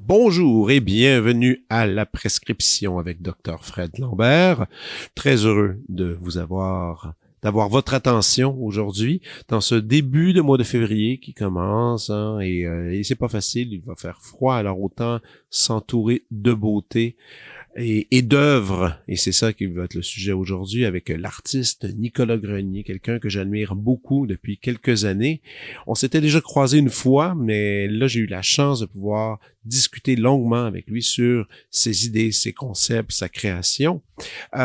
Bonjour et bienvenue à La Prescription avec Dr. Fred Lambert. Très heureux de vous d'avoir votre attention aujourd'hui dans ce début de mois de février qui commence et c'est pas facile, il va faire froid, alors autant s'entourer de beauté et d'œuvres, et c'est ça qui va être le sujet aujourd'hui avec l'artiste Nicolas Grenier, quelqu'un que j'admire beaucoup depuis quelques années. On s'était déjà croisé une fois, mais là j'ai eu la chance de pouvoir discuter longuement avec lui sur ses idées, ses concepts, sa création.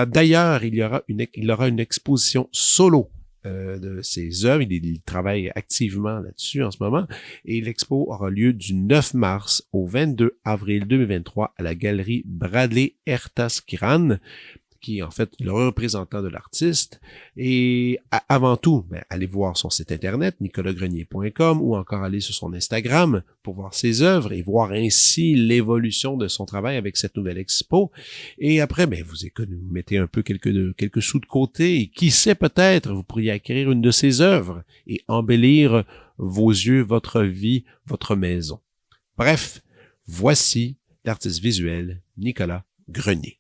D'ailleurs, il aura une exposition solo de ses œuvres. Il travaille activement là-dessus en ce moment. Et l'expo aura lieu du 9 mars au 22 avril 2023 à la galerie Bradley Ertaskiran, qui est en fait le représentant de l'artiste. Et avant tout, allez voir son site internet, nicolasgrenier.com, ou encore aller sur son Instagram pour voir ses œuvres et voir ainsi l'évolution de son travail avec cette nouvelle expo. Et après, vous mettez un peu quelques sous de côté et qui sait, peut-être vous pourriez acquérir une de ses œuvres et embellir vos yeux, votre vie, votre maison. Bref, voici l'artiste visuel Nicolas Grenier.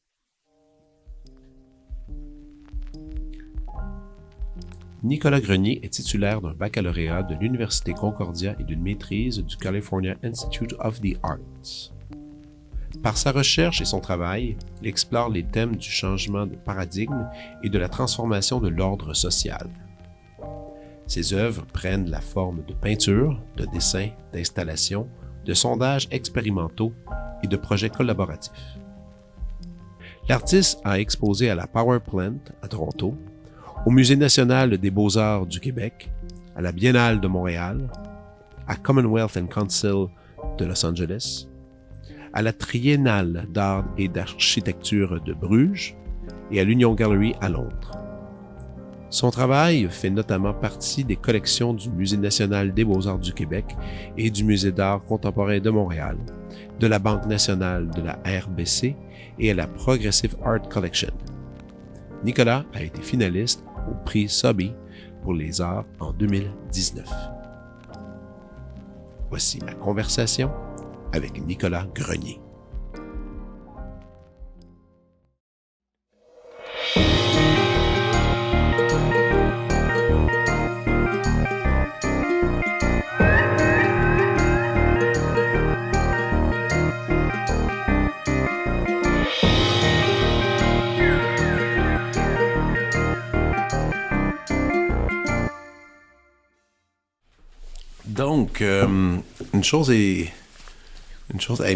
Nicolas Grenier est titulaire d'un baccalauréat de l'Université Concordia et d'une maîtrise du California Institute of the Arts. Par sa recherche et son travail, il explore les thèmes du changement de paradigme et de la transformation de l'ordre social. Ses œuvres prennent la forme de peintures, de dessins, d'installations, de sondages expérimentaux et de projets collaboratifs. L'artiste a exposé à la Power Plant à Toronto, au Musée national des beaux-arts du Québec, à la Biennale de Montréal, à Commonwealth and Council de Los Angeles, à la Triennale d'art et d'architecture de Bruges et à l'Union Gallery à Londres. Son travail fait notamment partie des collections du Musée national des beaux-arts du Québec et du Musée d'art contemporain de Montréal, de la Banque nationale de la RBC et à la Progressive Art Collection. Nicolas a été finaliste au prix Sobey pour les arts en 2019. Voici ma conversation avec Nicolas Grenier. Donc, une chose, hey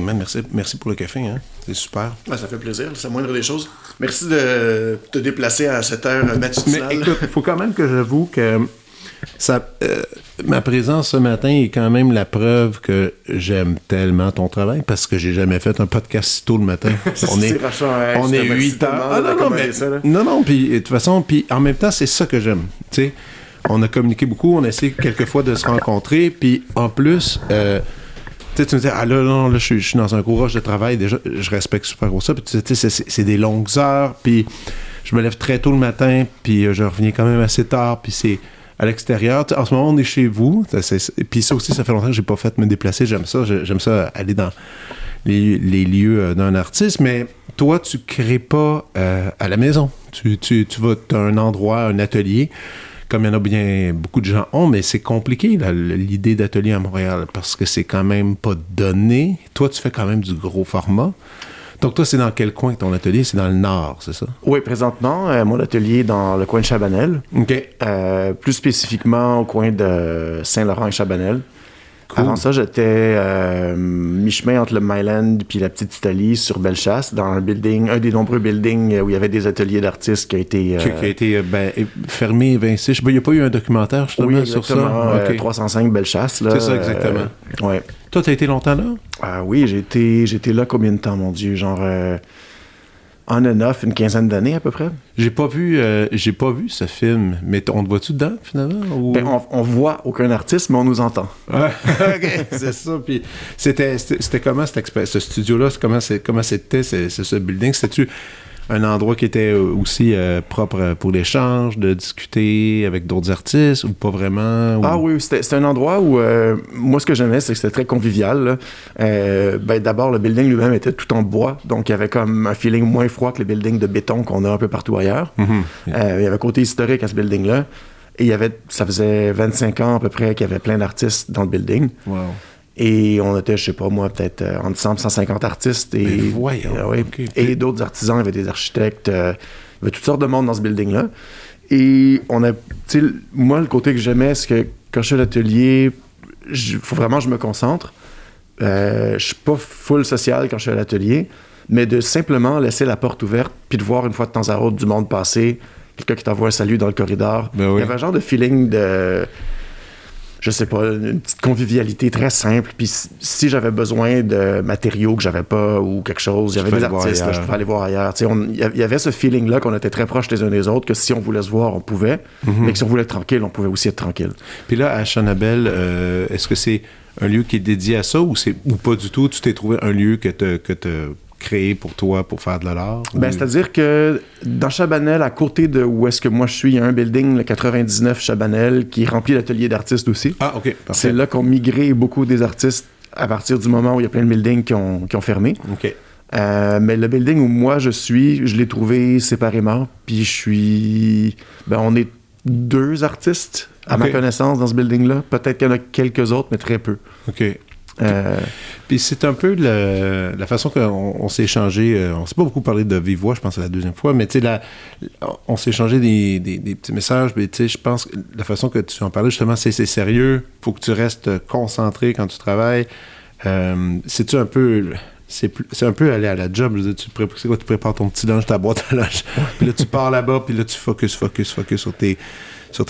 man, merci pour le café, hein? C'est super. Ça fait plaisir, c'est la moindre des choses. Merci de te déplacer à cette heure matinale. Mais écoute, il faut quand même que j'avoue que ma présence ce matin est quand même la preuve que j'aime tellement ton travail, parce que j'ai jamais fait un podcast si tôt le matin. On est 8 heures. Non, puis de toute façon, puis en même temps, c'est ça que j'aime, tu sais. On a communiqué beaucoup, on a essayé quelquefois de se rencontrer, puis en plus, tu me dis, là, je suis dans un gros rush de travail, déjà, je respecte super gros ça, puis tu sais, c'est des longues heures, puis je me lève très tôt le matin, puis je reviens quand même assez tard, puis c'est à l'extérieur. En ce moment, on est chez vous, puis ça aussi, ça fait longtemps que j'ai pas fait me déplacer, j'aime ça aller dans les lieux d'un artiste, mais toi, tu crées pas à la maison, tu vas, t'as un endroit, un atelier, comme il y en a beaucoup de gens ont, mais c'est compliqué, là, l'idée d'atelier à Montréal, parce que c'est quand même pas donné. Toi, tu fais quand même du gros format. Donc, toi, c'est dans quel coin ton atelier? C'est dans le nord, c'est ça? Oui, présentement, mon atelier est dans le coin de Chabanel. OK. Plus spécifiquement au coin de Saint-Laurent et Chabanel. Cool. Avant ça, j'étais mi-chemin entre le Myland et la Petite Italie sur Bellechasse, dans un des nombreux buildings où il y avait des ateliers d'artistes qui a été... Qui a été fermé, évincé. Il n'y a pas eu un documentaire justement sur ça? Okay. 305 Bellechasse. Là, c'est ça, exactement. Ouais. Toi, tu as été longtemps là? Oui, j'ai été là combien de temps, mon Dieu? Genre on and off une quinzaine d'années à peu près. J'ai pas vu ce film, mais on te voit-tu dedans, finalement? Ou... Ben, on voit aucun artiste, mais on nous entend. Ouais, OK, c'est ça. Puis c'était comment ce studio-là? Comment c'était ce building? C'était-tu un endroit qui était aussi propre pour l'échange, de discuter avec d'autres artistes ou pas vraiment? Ou... Ah oui, c'était un endroit où, moi, ce que j'aimais, c'est que c'était très convivial. Ben, d'abord, le building lui-même était tout en bois, donc il y avait comme un feeling moins froid que les buildings de béton qu'on a un peu partout ailleurs. Mm-hmm. Il y avait un côté historique à ce building-là. Et ça faisait 25 ans à peu près qu'il y avait plein d'artistes dans le building. Wow. Et on était, je sais pas moi, peut-être entre 100 et 150 artistes. Et, voyons. Oui. Okay. Et d'autres artisans, il y avait des architectes, il y avait toutes sortes de monde dans ce building-là. Et on a, tu sais, moi, le côté que j'aimais, c'est que quand je suis à l'atelier, faut vraiment que je me concentre. Je suis pas full social quand je suis à l'atelier, mais de simplement laisser la porte ouverte, puis de voir une fois de temps à autre du monde passer, quelqu'un qui t'envoie un salut dans le corridor. Ben oui. Il y avait un genre de feeling de... je sais pas, une petite convivialité très simple. Puis si j'avais besoin de matériaux que j'avais pas ou quelque chose, il y avait des artistes, là, je pouvais aller voir ailleurs. Il y avait ce feeling-là qu'on était très proches les uns des autres, que si on voulait se voir, on pouvait, mais que si on voulait être tranquille, on pouvait aussi être tranquille. Puis là, à Chanabelle, est-ce que c'est un lieu qui est dédié à ça ou pas du tout? Tu t'es trouvé un lieu que t'as créé pour toi, pour faire de l'art? Ben, c'est-à-dire que dans Chabanel, à côté de où est-ce que moi je suis, il y a un building, le 99 Chabanel, qui est rempli d'ateliers d'artistes aussi. Ah, OK, parfait. C'est là qu'ont migré beaucoup des artistes à partir du moment où il y a plein de buildings qui ont fermé. OK. Mais le building où moi je suis, je l'ai trouvé séparément, puis on est 2 artistes à ma connaissance dans ce building-là. Peut-être qu'il y en a quelques autres, mais très peu. OK. Puis c'est un peu la façon qu'on s'est échangé. On s'est pas beaucoup parlé de vive voix, je pense, c'est la deuxième fois, mais tu sais, on s'est échangé des petits messages. Mais tu sais, je pense que la façon que tu en parlais, justement, c'est sérieux. Faut que tu restes concentré quand tu travailles. C'est-tu un peu. C'est un peu aller à la job. Je veux dire, tu prépares ton petit lunch, ta boîte à lunch. Puis là, tu pars là-bas, puis là, tu focus sur tes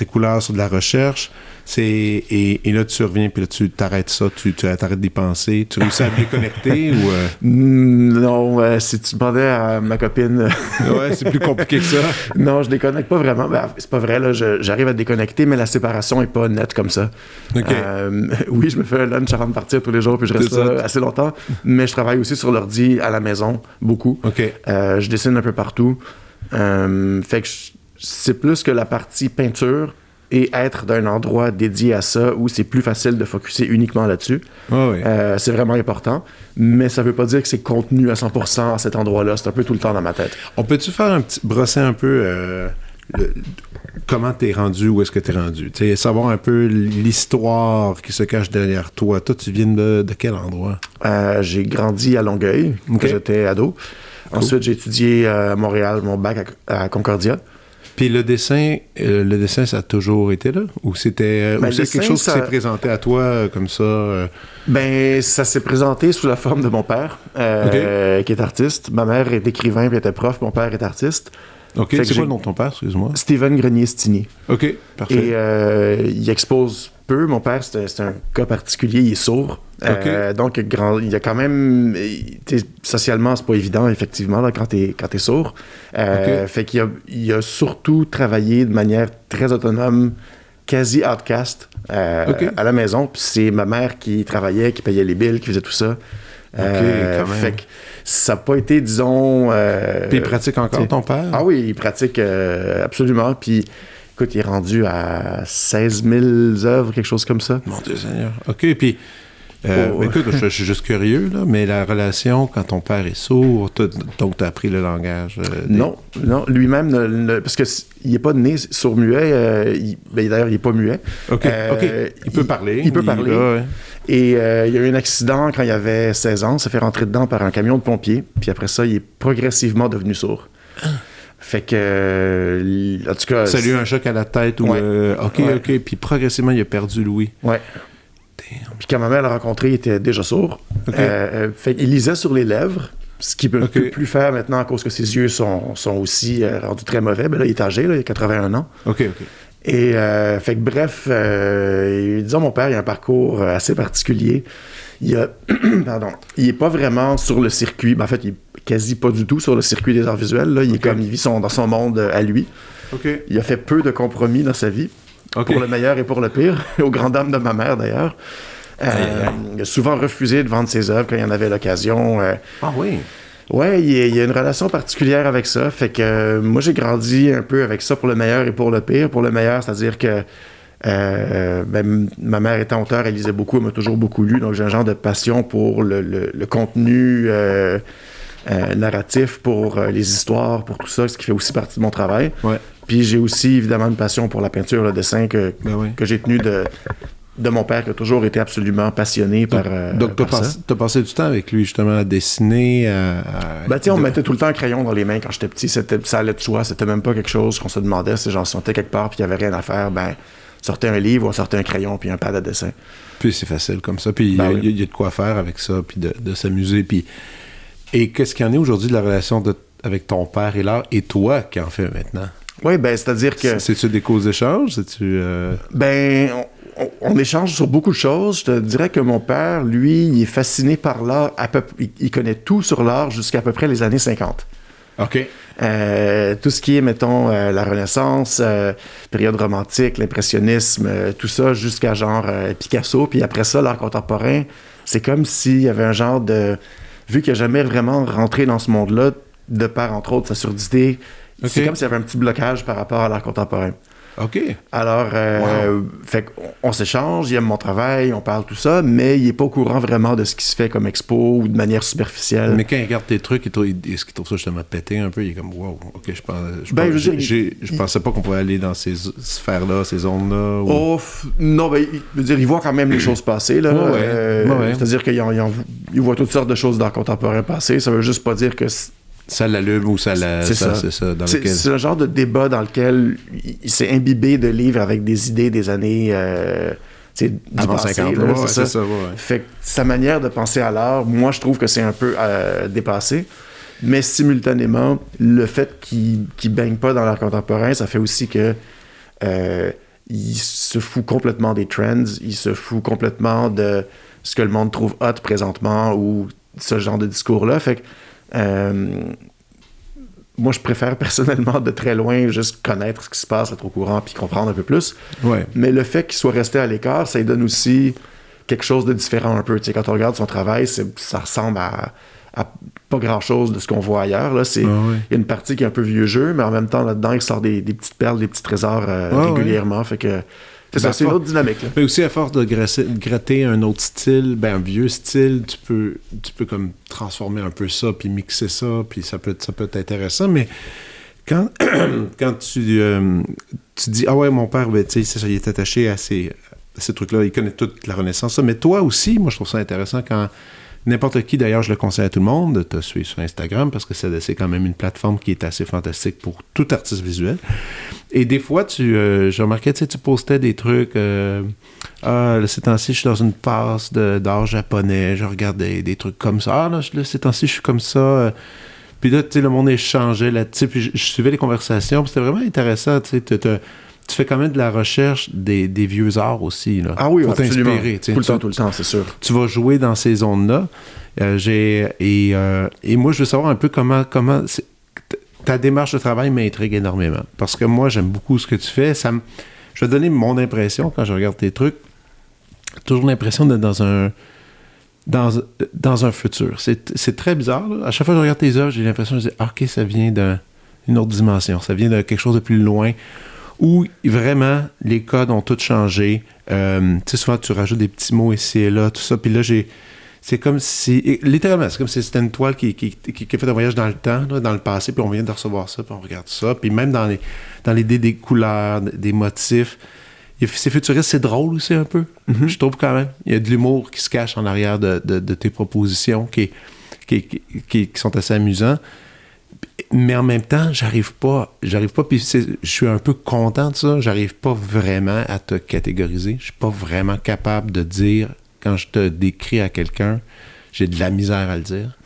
couleurs, sur de la recherche. Et là, tu reviens, puis là, tu t'arrêtes ça, tu t'arrêtes d'y penser. Tu réussis à te déconnecter ou... Non, si tu demandais à ma copine... Ouais, c'est plus compliqué que ça. Non, je déconnecte pas vraiment. Ben, c'est pas vrai, là, j'arrive à déconnecter, mais la séparation est pas nette comme ça. OK. Oui, je me fais un lunch avant de partir tous les jours, puis je reste là assez longtemps, mais je travaille aussi sur l'ordi à la maison, beaucoup. OK. Je dessine un peu partout. Fait que c'est plus que la partie peinture et être d'un endroit dédié à ça où c'est plus facile de focusser uniquement là-dessus. Oh oui. C'est vraiment important, mais ça veut pas dire que c'est contenu à 100% à cet endroit-là. C'est un peu tout le temps dans ma tête. On peut-tu faire brosser un peu comment t'es rendu, où est-ce que t'es rendu? T'sais, savoir un peu l'histoire qui se cache derrière toi. Toi, tu viens de quel endroit? J'ai grandi à Longueuil quand j'étais ado. Cool. Ensuite, j'ai étudié à Montréal, mon bac à Concordia. Puis le dessin, ça a toujours été là? Ou c'était c'est quelque chose qui s'est présenté à toi comme ça? Ben, ça s'est présenté sous la forme de mon père, qui est artiste. Ma mère est écrivain et était prof. Mon père est artiste. OK. C'est quoi le nom de ton père, excuse-moi? Steven Grenier-Stini. OK, parfait. Et il expose peu. Mon père, c'est un cas particulier. Il est sourd. Okay. Donc, il y a quand même... Socialement, c'est pas évident, effectivement, là, quand t'es sourd. Fait qu'il a surtout travaillé de manière très autonome, quasi outcast, à la maison. Puis c'est ma mère qui travaillait, qui payait les billes, qui faisait tout ça. Fait que ça n'a pas été, disons... Puis il pratique encore, ton père? Ah oui, il pratique absolument. Puis... Écoute, il est rendu à 16 000 œuvres, quelque chose comme ça. Mon Dieu Seigneur. OK, puis... écoute, je suis juste curieux, là, mais la relation quand ton père est sourd, donc tu as appris le langage? Non, lui-même, parce qu'il n'est pas né sourd-muet, d'ailleurs, il n'est pas muet. OK, il peut parler. Il peut parler. Ouais. Et il y a eu un accident quand il avait 16 ans, il s'est fait rentrer dedans par un camion de pompiers, puis après ça, il est progressivement devenu sourd. Fait que, en tout cas... Ça lui a eu un choc à la tête ou... OK, puis progressivement, il a perdu l'ouïe. Ouais. Puis quand ma mère l'a rencontré, il était déjà sourd. Fait qu'il lisait sur les lèvres, ce qu'il ne peut plus faire maintenant à cause que ses yeux sont aussi rendus très mauvais. Ben là, il est âgé, là, il a 81 ans. OK. Et fait que bref, disons, mon père, il a un parcours assez particulier. Il est pas vraiment sur le circuit. Ben, en fait, il est quasi pas du tout sur le circuit des arts visuels. Là. Il vit dans son monde à lui. Okay. Il a fait peu de compromis dans sa vie, pour le meilleur et pour le pire, aux grandes dames de ma mère d'ailleurs. Il a souvent refusé de vendre ses œuvres quand il en avait l'occasion. Ah oui? Ouais, il y a une relation particulière avec ça. Fait que moi, j'ai grandi un peu avec ça pour le meilleur et pour le pire. Pour le meilleur, c'est-à-dire que ma mère étant auteure, elle lisait beaucoup, elle m'a toujours beaucoup lu. Donc, j'ai un genre de passion pour le contenu narratif, pour les histoires, pour tout ça, ce qui fait aussi partie de mon travail. Ouais. Puis j'ai aussi, évidemment, une passion pour la peinture, le dessin que j'ai tenu de mon père, qui a toujours été absolument passionné par Donc, t'as passé du temps avec lui, justement, à dessiner, on me mettait tout le temps un crayon dans les mains quand j'étais petit. Ça allait de soi. C'était même pas quelque chose qu'on se demandait. C'est genre, si on était quelque part puis il n'y avait rien à faire, sortait un livre, on sortait un crayon puis un pad à dessin. Puis c'est facile comme ça. Puis il y a de quoi faire avec ça, puis de s'amuser. Puis... Et qu'est-ce qu'il y en est aujourd'hui de la relation avec ton père et l'art, et toi qui en fais maintenant? Oui, c'est-à-dire que... C'est-tu des causes d'échange? On échange sur beaucoup de choses. Je te dirais que mon père, lui, il est fasciné par l'art. Il connaît tout sur l'art jusqu'à peu près les années 50. OK. Tout ce qui est, mettons, la Renaissance, période romantique, l'impressionnisme, tout ça, jusqu'à genre Picasso. Puis après ça, l'art contemporain, c'est comme s'il y avait un genre de... Vu qu'il n'a jamais vraiment rentré dans ce monde-là, de par, entre autres, sa surdité, c'est comme s'il y avait un petit blocage par rapport à l'art contemporain. OK. Alors, fait qu'on s'échange, il aime mon travail, on parle tout ça, mais il n'est pas au courant vraiment de ce qui se fait comme expo ou de manière superficielle. Mais quand il regarde tes trucs, est-ce qu'il trouve ça justement pété un peu? Il est comme, wow, OK, je pensais pas qu'on pouvait aller dans ces sphères-là, ces zones-là. Ou... Oh, non, il voit quand même les choses passer, là. C'est-à-dire qu'il voit toutes sortes de choses dans le contemporain passé. Ça veut juste pas dire que... Ça l'allume ou ça la... C'est ça. C'est le genre de débat dans lequel il s'est imbibé de livres avec des idées des années... avant passé, 50, là, c'est ça. Fait que sa manière de penser à l'art, moi, je trouve que c'est un peu dépassé. Mais simultanément, le fait qu'il baigne pas dans l'art contemporain, ça fait aussi que il se fout complètement des trends, il se fout complètement de ce que le monde trouve hot présentement ou ce genre de discours-là. Fait que moi, je préfère personnellement de très loin juste connaître ce qui se passe, être au courant puis comprendre un peu plus. Ouais. Mais le fait qu'il soit resté à l'écart, ça lui donne aussi quelque chose de différent un peu. Tu sais, quand on regarde son travail, ça ressemble à pas grand-chose de ce qu'on voit ailleurs. Là. Il y a une partie qui est un peu vieux jeu, mais en même temps, là-dedans, il sort des petites perles, des petits trésors régulièrement. Fait que c'est une autre dynamique. Là. Mais aussi, à force de gratter un autre style, un vieux style, tu peux comme transformer un peu ça, puis mixer ça, puis ça peut être intéressant. Mais quand tu dis, ah ouais, mon père, tu sais, c'est ça, il est attaché à ces trucs-là, il connaît toute la Renaissance, ça. Mais toi aussi, moi, je trouve ça intéressant quand n'importe qui, d'ailleurs, je le conseille à tout le monde de te suivre sur Instagram parce que c'est quand même une plateforme qui est assez fantastique pour tout artiste visuel. Et des fois, je remarquais, tu postais des trucs. Ces temps-ci, je suis dans une passe d'art japonais. Je regardais des trucs comme ça. Ces temps-ci, je suis comme ça. Puis là, tu sais, le monde échangeait là-dessus. Puis je suivais les conversations. Puis c'était vraiment intéressant. Tu fais quand même de la recherche des vieux arts aussi. Là, ah oui, pour absolument. T'inspirer. Tout le temps, c'est sûr. Tu vas jouer dans ces zones-là. Et moi, je veux savoir un peu comment ta démarche de travail m'intrigue énormément. Parce que moi, j'aime beaucoup ce que tu fais. Je vais donner mon impression quand je regarde tes trucs. Toujours l'impression d'être dans un futur. C'est très bizarre. Là. À chaque fois que je regarde tes œuvres, j'ai l'impression de dire, OK, ça vient d'une autre dimension. Ça vient de quelque chose de plus loin. Où vraiment, les codes ont tout changé. Tu sais, souvent, tu rajoutes des petits mots ici et là, tout ça. Puis là, c'est comme si... Littéralement, c'est comme si c'était une toile qui a fait un voyage dans le temps, là, dans le passé, puis on vient de recevoir ça, puis on regarde ça. Puis même dans l'idée des couleurs, des motifs, c'est futuriste, c'est drôle aussi un peu. Mm-hmm. Je trouve quand même. Il y a de l'humour qui se cache en arrière de tes propositions qui sont assez amusants. Mais en même temps, j'arrive pas, puis je suis un peu content de ça, j'arrive pas vraiment à te catégoriser, je suis pas vraiment capable de dire, quand je te décris à quelqu'un, j'ai de la misère à le dire.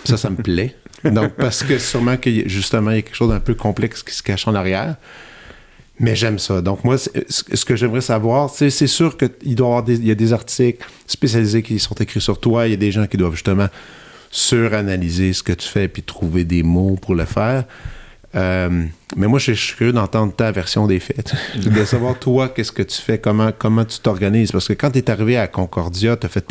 Ça me plaît. Donc, parce que sûrement justement, il y a quelque chose d'un peu complexe qui se cache en arrière, mais j'aime ça. Donc, moi, ce que j'aimerais savoir, c'est sûr qu'il y a des articles spécialisés qui sont écrits sur toi, il y a des gens qui doivent justement suranalyser ce que tu fais puis trouver des mots pour le faire. Mais moi, je suis curieux d'entendre ta version des faits. De savoir, toi, qu'est-ce que tu fais, comment tu t'organises. Parce que quand tu es arrivé à Concordia, tu as fait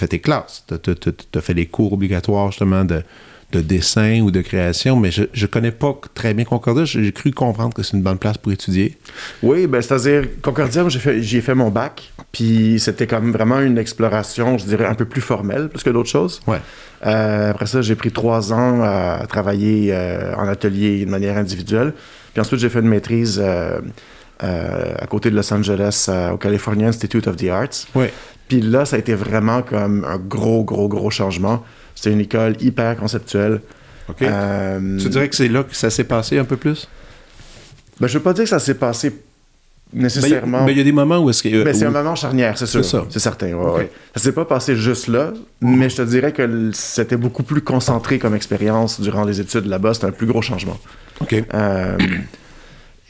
tes classes. Tu as fait les cours obligatoires, justement, de dessin ou de création, mais je connais pas très bien Concordia. J'ai cru comprendre que c'est une bonne place pour étudier. Oui, ben c'est-à-dire, Concordia, j'y ai fait mon bac, puis c'était comme vraiment une exploration, je dirais, un peu plus formelle, plus que d'autres choses. Ouais. Après ça, j'ai pris 3 ans à travailler en atelier de manière individuelle. Puis ensuite, j'ai fait une maîtrise à côté de Los Angeles, au California Institute of the Arts. Ouais. Puis là, ça a été vraiment comme un gros changement. C'était une école hyper conceptuelle. OK. Tu dirais que c'est là que ça s'est passé un peu plus? Ben, je veux pas dire que ça s'est passé nécessairement. Ben, il y a des moments où est-ce que... c'est un moment charnière, c'est sûr. C'est ça. C'est certain, ouais, Okay. ouais. Ça s'est pas passé juste là, mais je te dirais que c'était beaucoup plus concentré comme expérience durant les études là-bas. C'était un plus gros changement. OK.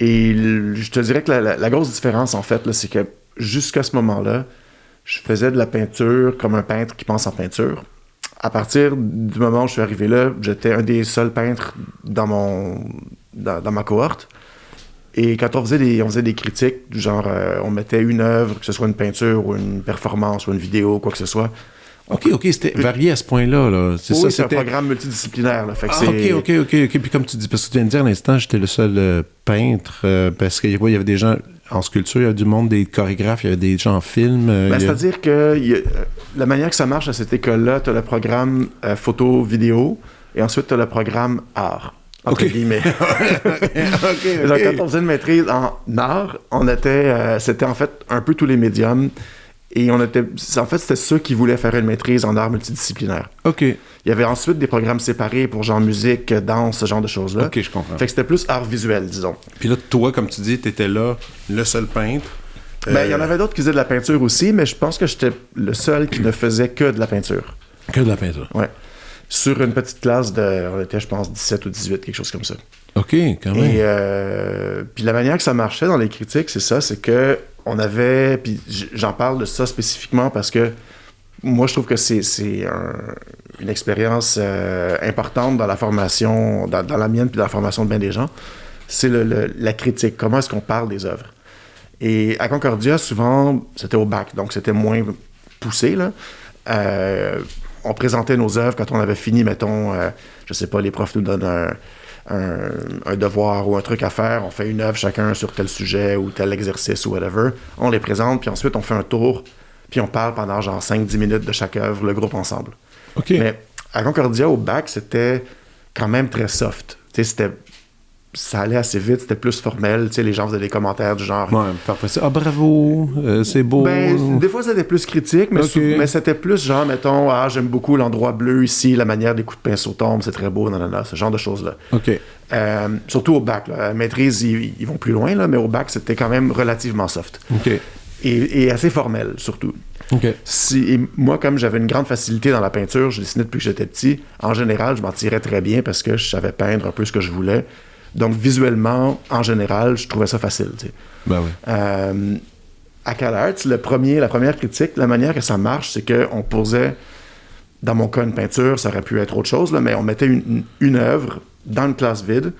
Et je te dirais que la grosse différence, en fait, là, c'est que jusqu'à ce moment-là, je faisais de la peinture comme un peintre qui pense en peinture. À partir du moment où je suis arrivé là, j'étais un des seuls peintres dans ma cohorte. Et quand on faisait des critiques, du genre, on mettait une œuvre, que ce soit une peinture ou une performance ou une vidéo, quoi que ce soit. OK, c'était varié à ce point-là. Là. C'est un programme multidisciplinaire. Là, fait que OK. Puis comme tu dis, parce que tu viens de dire à l'instant, j'étais le seul peintre, parce qu'il y avait des gens en sculpture, il y avait du monde, des chorégraphes, il y avait des gens en film. C'est-à-dire que la manière que ça marche à cette école-là, tu as le programme photo, vidéo, et ensuite tu as le programme art. Entre guillemets. OK. Donc, quand on faisait une maîtrise en art, c'était en fait un peu tous les médiums. Et c'était ceux qui voulaient faire une maîtrise en art multidisciplinaire. OK. Il y avait ensuite des programmes séparés pour genre musique, danse, ce genre de choses-là. OK, je comprends. Fait que c'était plus art visuel, disons. Puis là, toi, comme tu dis, t'étais là, le seul peintre. Ben, il y en avait d'autres qui faisaient de la peinture aussi, mais je pense que j'étais le seul qui ne faisait que de la peinture. Que de la peinture. Ouais. Sur une petite classe on était, je pense, 17 ou 18, quelque chose comme ça. OK, quand même. Et puis la manière que ça marchait dans les critiques, c'est ça, c'est que on avait, puis j'en parle de ça spécifiquement parce que moi, je trouve que c'est une expérience importante dans la formation, dans la mienne, puis dans la formation de bien des gens. C'est la critique. Comment est-ce qu'on parle des œuvres? Et à Concordia, souvent, c'était au bac, donc c'était moins poussé, là. On présentait nos œuvres quand on avait fini, mettons, je sais pas, les profs nous donnent un devoir ou un truc à faire, on fait une œuvre chacun sur tel sujet ou tel exercice ou whatever, on les présente, puis ensuite on fait un tour, puis on parle pendant genre 5-10 minutes de chaque œuvre, le groupe ensemble. OK. Mais à Concordia, au bac, c'était quand même très soft. Tu sais, ça allait assez vite, c'était plus formel, tu sais, les gens faisaient des commentaires du genre... Ouais, parfait. Ah, bravo, c'est beau. Ben, des fois, c'était plus critique, mais, mais c'était plus genre, mettons, j'aime beaucoup l'endroit bleu ici, la manière des coups de pinceau tombent, c'est très beau, nanana, ce genre de choses-là. OK. Surtout au bac, là. À la maîtrise, ils vont plus loin, là, mais au bac, c'était quand même relativement soft. OK. Et assez formel, surtout. OK. Et moi, comme j'avais une grande facilité dans la peinture, je dessinais depuis que j'étais petit, en général, je m'en tirais très bien parce que je savais peindre un peu ce que je voulais. Donc, visuellement, en général, je trouvais ça facile. Tu sais. Ben oui. À CalArts, la première critique, la manière que ça marche, c'est qu'on posait, dans mon cas, une peinture, ça aurait pu être autre chose, là, mais on mettait une œuvre dans une classe vide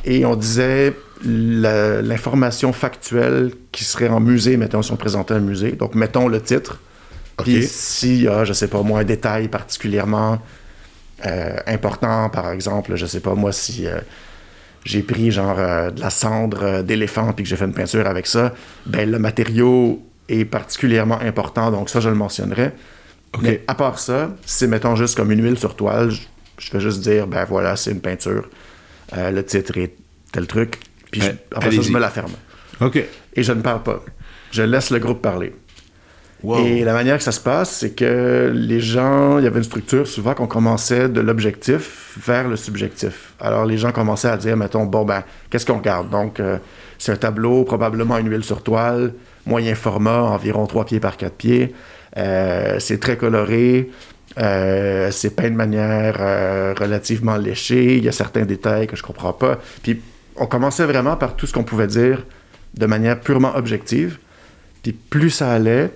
et on disait l'information factuelle qui serait en musée, mettons, si on présentait un musée. Donc, mettons le titre. Okay. Puis s'il y a, je sais pas moi, un détail particulièrement important, par exemple, je sais pas moi, si... j'ai pris genre de la cendre d'éléphant puis que j'ai fait une peinture avec ça, ben le matériau est particulièrement important, donc ça, je le mentionnerai. Okay. Mais à part ça, c'est, mettons, juste comme une huile sur toile, je vais juste dire, ben voilà, c'est une peinture, le titre est tel truc, puis après ça, je me la ferme. OK. Et je ne parle pas. Je laisse le groupe parler. Wow. Et la manière que ça se passe, c'est que les gens, il y avait une structure souvent qu'on commençait de l'objectif vers le subjectif. Alors les gens commençaient à dire, mettons, bon ben, qu'est-ce qu'on regarde? Donc, c'est un tableau, probablement une huile sur toile, moyen format, environ 3 pieds par 4 pieds. C'est très coloré. C'est peint de manière relativement léchée. Il y a certains détails que je comprends pas. Puis on commençait vraiment par tout ce qu'on pouvait dire de manière purement objective. Puis plus ça allait,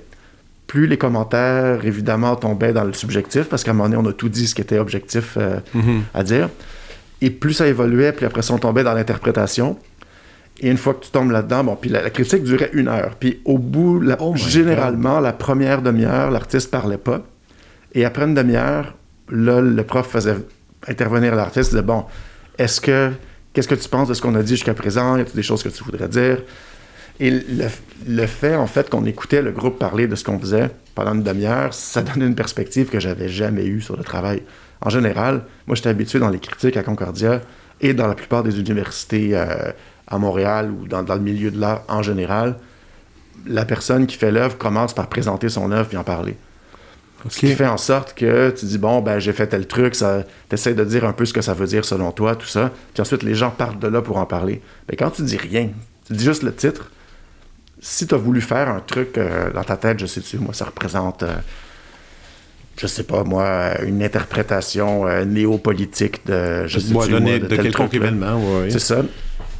plus les commentaires, évidemment, tombaient dans le subjectif, parce qu'à un moment donné, on a tout dit ce qui était objectif à dire. Et plus ça évoluait, puis après ça, on tombait dans l'interprétation. Et une fois que tu tombes là-dedans, bon, puis la critique durait 1 heure. Puis au bout, généralement, la première demi-heure, l'artiste parlait pas. Et après une demi-heure, là, le prof faisait intervenir l'artiste, disait, bon, qu'est-ce que tu penses de ce qu'on a dit jusqu'à présent? Y a-t-il des choses que tu voudrais dire? Et le fait, en fait, qu'on écoutait le groupe parler de ce qu'on faisait pendant une demi-heure, ça donnait une perspective que j'avais jamais eue sur le travail. En général, moi, j'étais habitué dans les critiques à Concordia et dans la plupart des universités à Montréal ou dans le milieu de l'art en général, la personne qui fait l'œuvre commence par présenter son œuvre puis en parler. Okay. Ce qui fait en sorte que tu dis, bon, ben j'ai fait tel truc, t'essaies de dire un peu ce que ça veut dire selon toi, tout ça, puis ensuite les gens partent de là pour en parler. Ben, quand tu dis rien, tu dis juste le titre, si tu as voulu faire un truc dans ta tête, je sais-tu, moi, ça représente, je sais pas, moi, une interprétation néopolitique de, de quelconque événement. Ouais. C'est ça.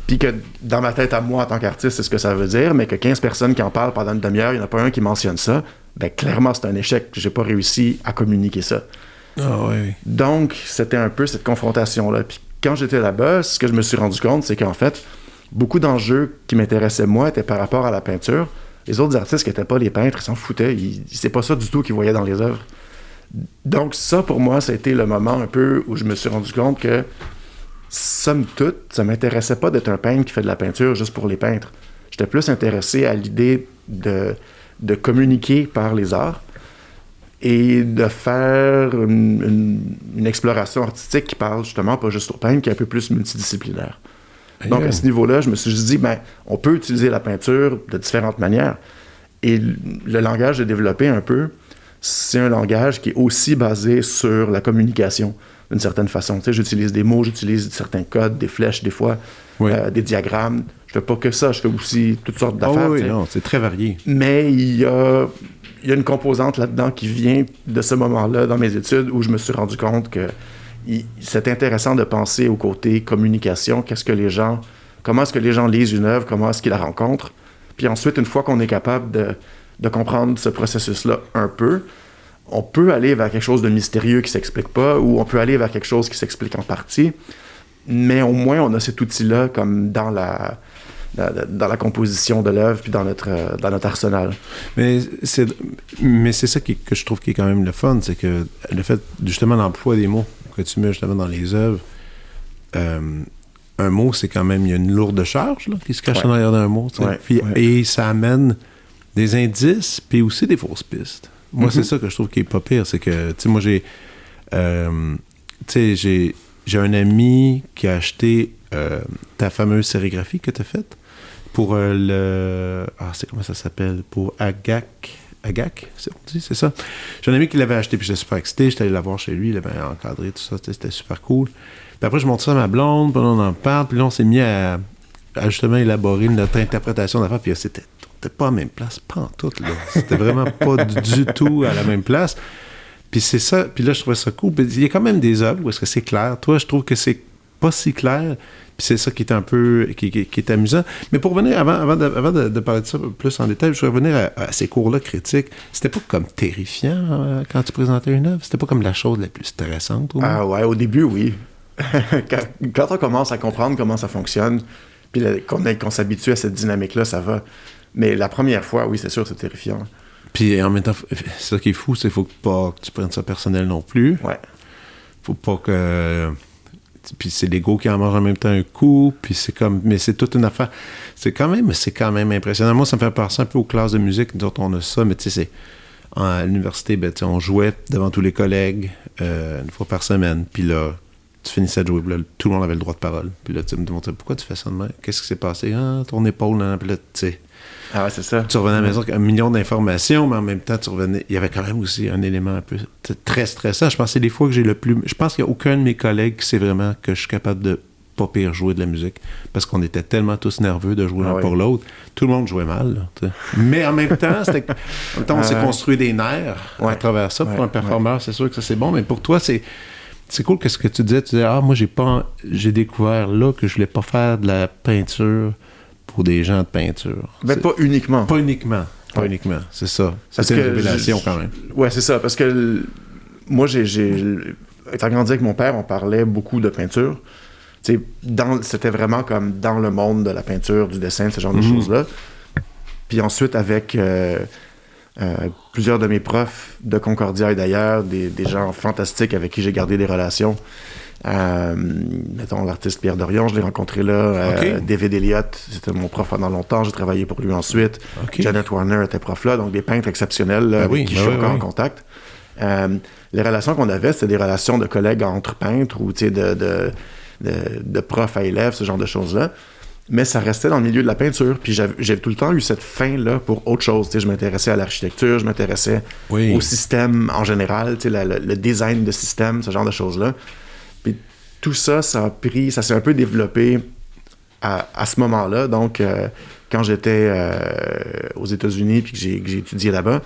Puis que dans ma tête à moi, en tant qu'artiste, c'est ce que ça veut dire, mais que 15 personnes qui en parlent pendant une demi-heure, il n'y en a pas un qui mentionne ça, ben clairement, c'est un échec. J'ai pas réussi à communiquer ça. Oui. Donc, c'était un peu cette confrontation-là. Puis quand j'étais là-bas, ce que je me suis rendu compte, c'est qu'en fait, beaucoup d'enjeux qui m'intéressaient moi étaient par rapport à la peinture. Les autres artistes qui n'étaient pas les peintres, ils s'en foutaient. C'est pas ça du tout qu'ils voyaient dans les œuvres. Donc ça, pour moi, ça a été le moment un peu où je me suis rendu compte que, somme toute, ça m'intéressait pas d'être un peintre qui fait de la peinture juste pour les peintres. J'étais plus intéressé à l'idée de communiquer par les arts et de faire une exploration artistique qui parle justement pas juste aux peintres, qui est un peu plus multidisciplinaire. Donc, à ce niveau-là, je me suis juste dit, ben, on peut utiliser la peinture de différentes manières. Et le langage que j'ai développé un peu, c'est un langage qui est aussi basé sur la communication, d'une certaine façon. Tu sais, j'utilise des mots, j'utilise certains codes, des flèches, des fois, des diagrammes. Je fais pas que ça, je fais aussi toutes sortes d'affaires. Oui, non, c'est très varié. Mais il y a une composante là-dedans qui vient de ce moment-là dans mes études où je me suis rendu compte que c'est intéressant de penser au côté communication, comment est-ce que les gens lisent une œuvre, comment est-ce qu'ils la rencontrent. Puis ensuite, une fois qu'on est capable de comprendre ce processus-là un peu, on peut aller vers quelque chose de mystérieux qui ne s'explique pas, ou on peut aller vers quelque chose qui s'explique en partie, mais au moins on a cet outil-là comme dans la composition de l'œuvre puis dans notre arsenal. Mais c'est ça que je trouve qui est quand même le fun, c'est que le fait, justement, l'emploi des mots que tu mets justement dans les œuvres, un mot, c'est quand même, il y a une lourde charge là, qui se cache en arrière d'un mot. Et ça amène des indices, puis aussi des fausses pistes. Moi, c'est ça que je trouve qui est pas pire, c'est que, tu sais, moi, j'ai un ami qui a acheté ta fameuse sérigraphie que tu as faite pour c'est comment ça s'appelle? Pour Agak, c'est ça? J'ai un ami qui l'avait acheté, puis j'étais super excité, j'étais allé la voir chez lui, il avait encadré tout ça, c'était super cool. Puis après, je montre ça à ma blonde, puis on en parle, puis là, on s'est mis à justement élaborer notre interprétation d'affaires, puis c'était pas à la même place, pas en tout, là. C'était vraiment pas du tout à la même place. Puis c'est ça, puis là, je trouvais ça cool. Puis il y a quand même des œuvres où est-ce que c'est clair. Toi, je trouve que c'est pas si clair, puis c'est ça qui est un peu, qui est amusant. Mais pour revenir, avant de parler de ça plus en détail, je vais revenir à ces cours-là critiques. C'était pas comme terrifiant quand tu présentais une œuvre? C'était pas comme la chose la plus stressante? Au début, oui. Quand on commence à comprendre comment ça fonctionne, puis qu'on s'habitue à cette dynamique-là, ça va. Mais la première fois, oui, c'est sûr, c'est terrifiant. Puis en même temps, c'est ça qui est fou, c'est qu'il faut pas que tu prennes ça personnel non plus. Ouais. Faut pas que... Puis c'est l'ego qui en mange en même temps un coup, puis c'est comme... Mais c'est toute une affaire. C'est quand même impressionnant. Moi, ça me fait penser un peu aux classes de musique. Nous autres, on a ça, mais tu sais, à l'université, ben, on jouait devant tous les collègues une fois par semaine. Puis là, tu finissais de jouer, puis là, tout le monde avait le droit de parole. Puis là, tu me demandais, pourquoi tu fais ça de même? Qu'est-ce qui s'est passé? Ton épaule, hein? Puis là, tu sais... Ah ouais, c'est ça. Tu revenais à la maison avec 1 million d'informations, mais en même temps, tu revenais... Il y avait quand même aussi un élément un peu très stressant. Je pense que c'est les fois que j'ai le plus... Je pense qu'il n'y a aucun de mes collègues qui sait vraiment que je suis capable de pas pire jouer de la musique. Parce qu'on était tellement tous nerveux de jouer l'un pour l'autre. Tout le monde jouait mal. Là, mais en même temps, on s'est construit des nerfs à travers ça. Pour un performeur, c'est sûr que ça, c'est bon. Mais pour toi, c'est cool que ce que tu disais. Tu disais, moi, j'ai découvert là que je voulais pas faire de la peinture pour des gens de peinture. Ben, pas uniquement. Pas uniquement. pas uniquement. C'est ça. Parce C'est une que révélation quand même. Ouais, c'est ça. Parce que moi, étant grandi avec mon père, on parlait beaucoup de peinture. C'était vraiment comme dans le monde de la peinture, du dessin, ce genre de choses-là. Puis ensuite, avec plusieurs de mes profs de Concordia et d'ailleurs, des gens fantastiques avec qui j'ai gardé des relations. Mettons l'artiste Pierre Dorion, je l'ai rencontré là. David Elliott, c'était mon prof pendant longtemps, j'ai travaillé pour lui ensuite. Janet Warner était prof là, donc des peintres exceptionnels là, avec qui je suis encore en contact. Les relations qu'on avait, c'était des relations de collègues entre peintres ou de profs à élèves, ce genre de choses-là. Mais ça restait dans le milieu de la peinture. Puis j'ai tout le temps eu cette fin-là pour autre chose. Je m'intéressais à l'architecture, je m'intéressais au système en général, le design de système, ce genre de choses-là. Puis tout ça, ça s'est un peu développé à ce moment-là. Donc, quand j'étais aux États-Unis puis que j'ai étudié là-bas.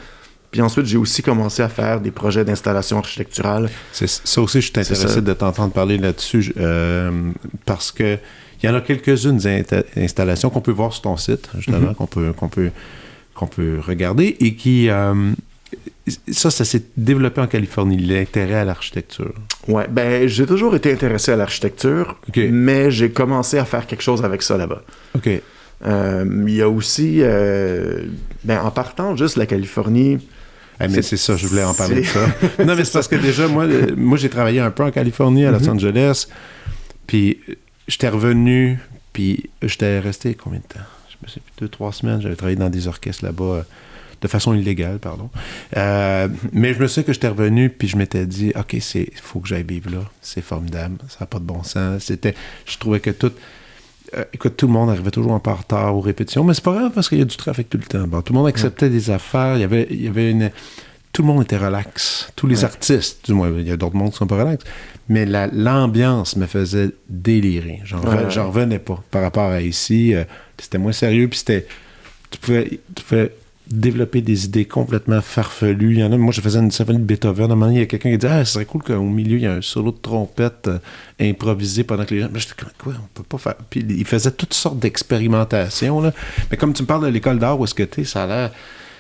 Puis ensuite, j'ai aussi commencé à faire des projets d'installation architecturale. Ça aussi, je suis intéressé de t'entendre parler là-dessus parce que il y en a quelques-unes installations qu'on peut voir sur ton site, justement, qu'on peut regarder et qui... ça s'est développé en Californie, l'intérêt à l'architecture. Ouais, ben j'ai toujours été intéressé à l'architecture, mais j'ai commencé à faire quelque chose avec ça là-bas. OK. Il y a aussi... en partant juste la Californie... mais c'est ça, je voulais en parler de ça. Non, mais c'est parce que déjà, moi j'ai travaillé un peu en Californie, à Los Angeles, puis j'étais revenu, puis j'étais resté combien de temps? Je me sais plus, 2-3 semaines, j'avais travaillé dans des orchestres là-bas, de façon illégale, pardon. Mais je me souviens que j'étais revenu, puis je m'étais dit, OK, il faut que j'aille vivre là, c'est formidable, ça n'a pas de bon sens. Je trouvais que tout le monde arrivait toujours un peu en retard aux répétitions, mais c'est pas grave parce qu'il y a du trafic tout le temps. Bon, tout le monde acceptait des affaires, il y avait tout le monde était relax. Tous les artistes, du moins, il y a d'autres mondes qui sont pas relax. Mais l'ambiance me faisait délirer. J'en revenais pas par rapport à ici. C'était moins sérieux, puis tu pouvais développer des idées complètement farfelues. Il y en a, moi, je faisais une symphonie de Beethoven. À un moment donné, il y a quelqu'un qui dit « Ah, ce serait cool qu'au milieu, il y a un solo de trompette improvisé pendant que les gens... » Mais j'étais comme « Quoi? On peut pas faire... » Puis il faisait toutes sortes d'expérimentations, là. Mais comme tu me parles de l'école d'art, où est-ce que t'es, ça a l'air...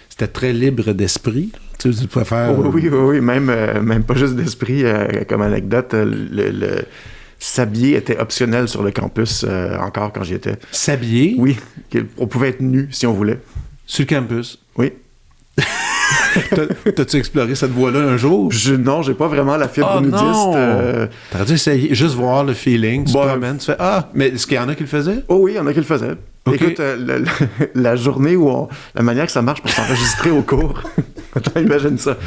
C'était très libre d'esprit. Tu pouvais faire... Oui. Même pas juste d'esprit. Comme anecdote, le s'habiller était optionnel sur le campus encore quand j'y étais. S'habiller? Oui. On pouvait être nu si on voulait. Sur le campus? Oui. T'as-tu exploré cette voie-là un jour? Non, j'ai pas vraiment la fibre nudiste. T'aurais dû essayer, juste voir le feeling. Tu te promènes, tu fais « Ah! » Mais est-ce qu'il y en a qui le faisaient? Oh oui, il y en a qui le faisaient. Okay. Écoute, la journée où la manière que ça marche pour s'enregistrer au cours, attends, imagine ça.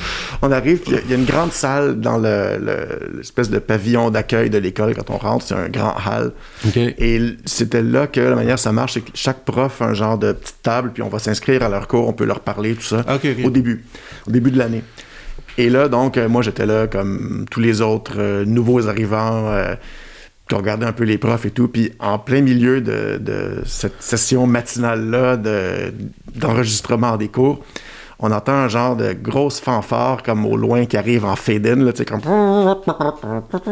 On arrive, il y a une grande salle dans l'espèce de pavillon d'accueil de l'école quand on rentre, c'est un grand hall. Okay. Et c'était là que la manière que ça marche, c'est que chaque prof a un genre de petite table, puis on va s'inscrire à leur cours, on peut leur parler, tout ça, au début de l'année. Et là, donc, moi, j'étais là comme tous les autres nouveaux arrivants, qui regardaient un peu les profs et tout, puis en plein milieu de cette session matinale-là d'enregistrement des cours, on entend un genre de grosse fanfare comme au loin qui arrive en fade-in, là, tu sais, comme...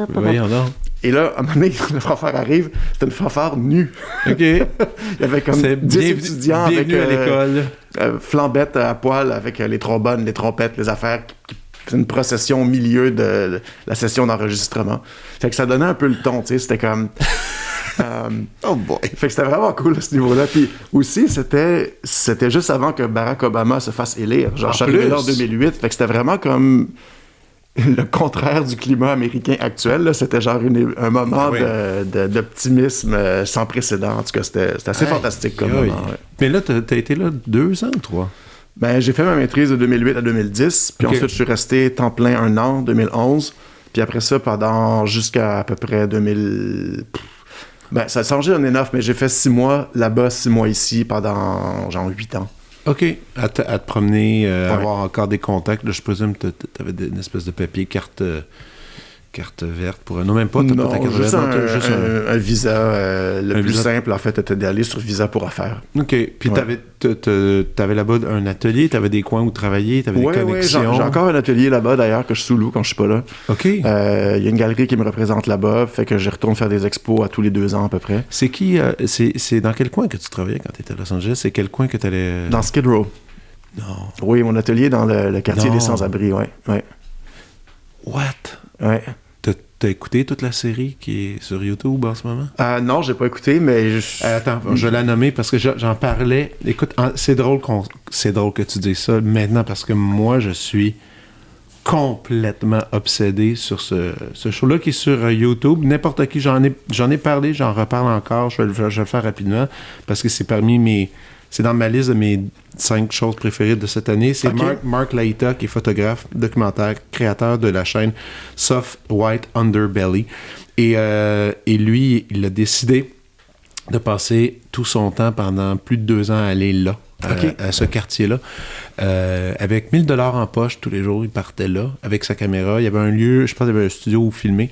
Voyons donc. Et là, à un moment donné, le fanfare arrive, c'était une fanfare nue. OK. Il y avait comme 10 étudiants avec à l'école. Flambettes à poil avec les trombones, les trompettes, les affaires c'est une procession au milieu de la session d'enregistrement. Fait que ça donnait un peu le ton, tu sais, c'était comme... oh boy! Fait que c'était vraiment cool à ce niveau-là. Puis aussi, c'était juste avant que Barack Obama se fasse élire. Genre, je suis arrivé là en 2008, fait que c'était vraiment comme le contraire du climat américain actuel. Là. C'était genre un moment d'optimisme sans précédent. En tout cas, c'était assez fantastique comme moment. Ouais. Mais là, t'as été là 2 ans ou 3? Ben, j'ai fait ma maîtrise de 2008 à 2010, puis ensuite je suis resté temps plein 1 an, 2011, puis après ça, pendant jusqu'à à peu près 2000... Ben, ça a changé on enough, mais j'ai fait 6 mois là-bas, 6 mois ici, pendant genre 8 ans. OK. À te promener, avoir encore des contacts, là, je présume que t'avais une espèce de papier, carte verte pour... Non, même pas, t'as pas ta carte juste verte. Juste un visa. Le plus simple, en fait, était d'aller sur Visa pour affaires. OK. Puis t'avais là-bas un atelier, t'avais des coins où travailler, t'avais des connexions. Oui, j'ai encore un atelier là-bas, d'ailleurs, que je sous-loue quand je suis pas là. OK. Il y a une galerie qui me représente là-bas, fait que je retourne faire des expos à tous les 2 ans, à peu près. C'est qui... c'est dans quel coin que tu travaillais quand t'étais à Los Angeles? C'est quel coin que t'allais... Dans Skid Row. Non. Oui, mon atelier dans le quartier Non. des sans-abri, ouais. What? Ouais. T'as écouté toute la série qui est sur YouTube en ce moment? Non, j'ai pas écouté, mais... Attends, je vais la nommer parce que j'en parlais. Écoute, c'est drôle que tu dises ça maintenant parce que moi, je suis complètement obsédé sur ce show-là qui est sur YouTube. N'importe qui, j'en ai parlé, j'en reparle encore, je vais le faire rapidement parce que c'est c'est dans ma liste de mes 5 choses préférées de cette année. C'est Okay. Mark Laïta, qui est photographe, documentaire, créateur de la chaîne Soft White Underbelly. Et lui, il a décidé de passer tout son temps pendant plus de 2 ans à aller là, à ce quartier-là. Avec 1000 $ en poche tous les jours, il partait là avec sa caméra. Il y avait un lieu, je pense qu'il y avait un studio où filmer.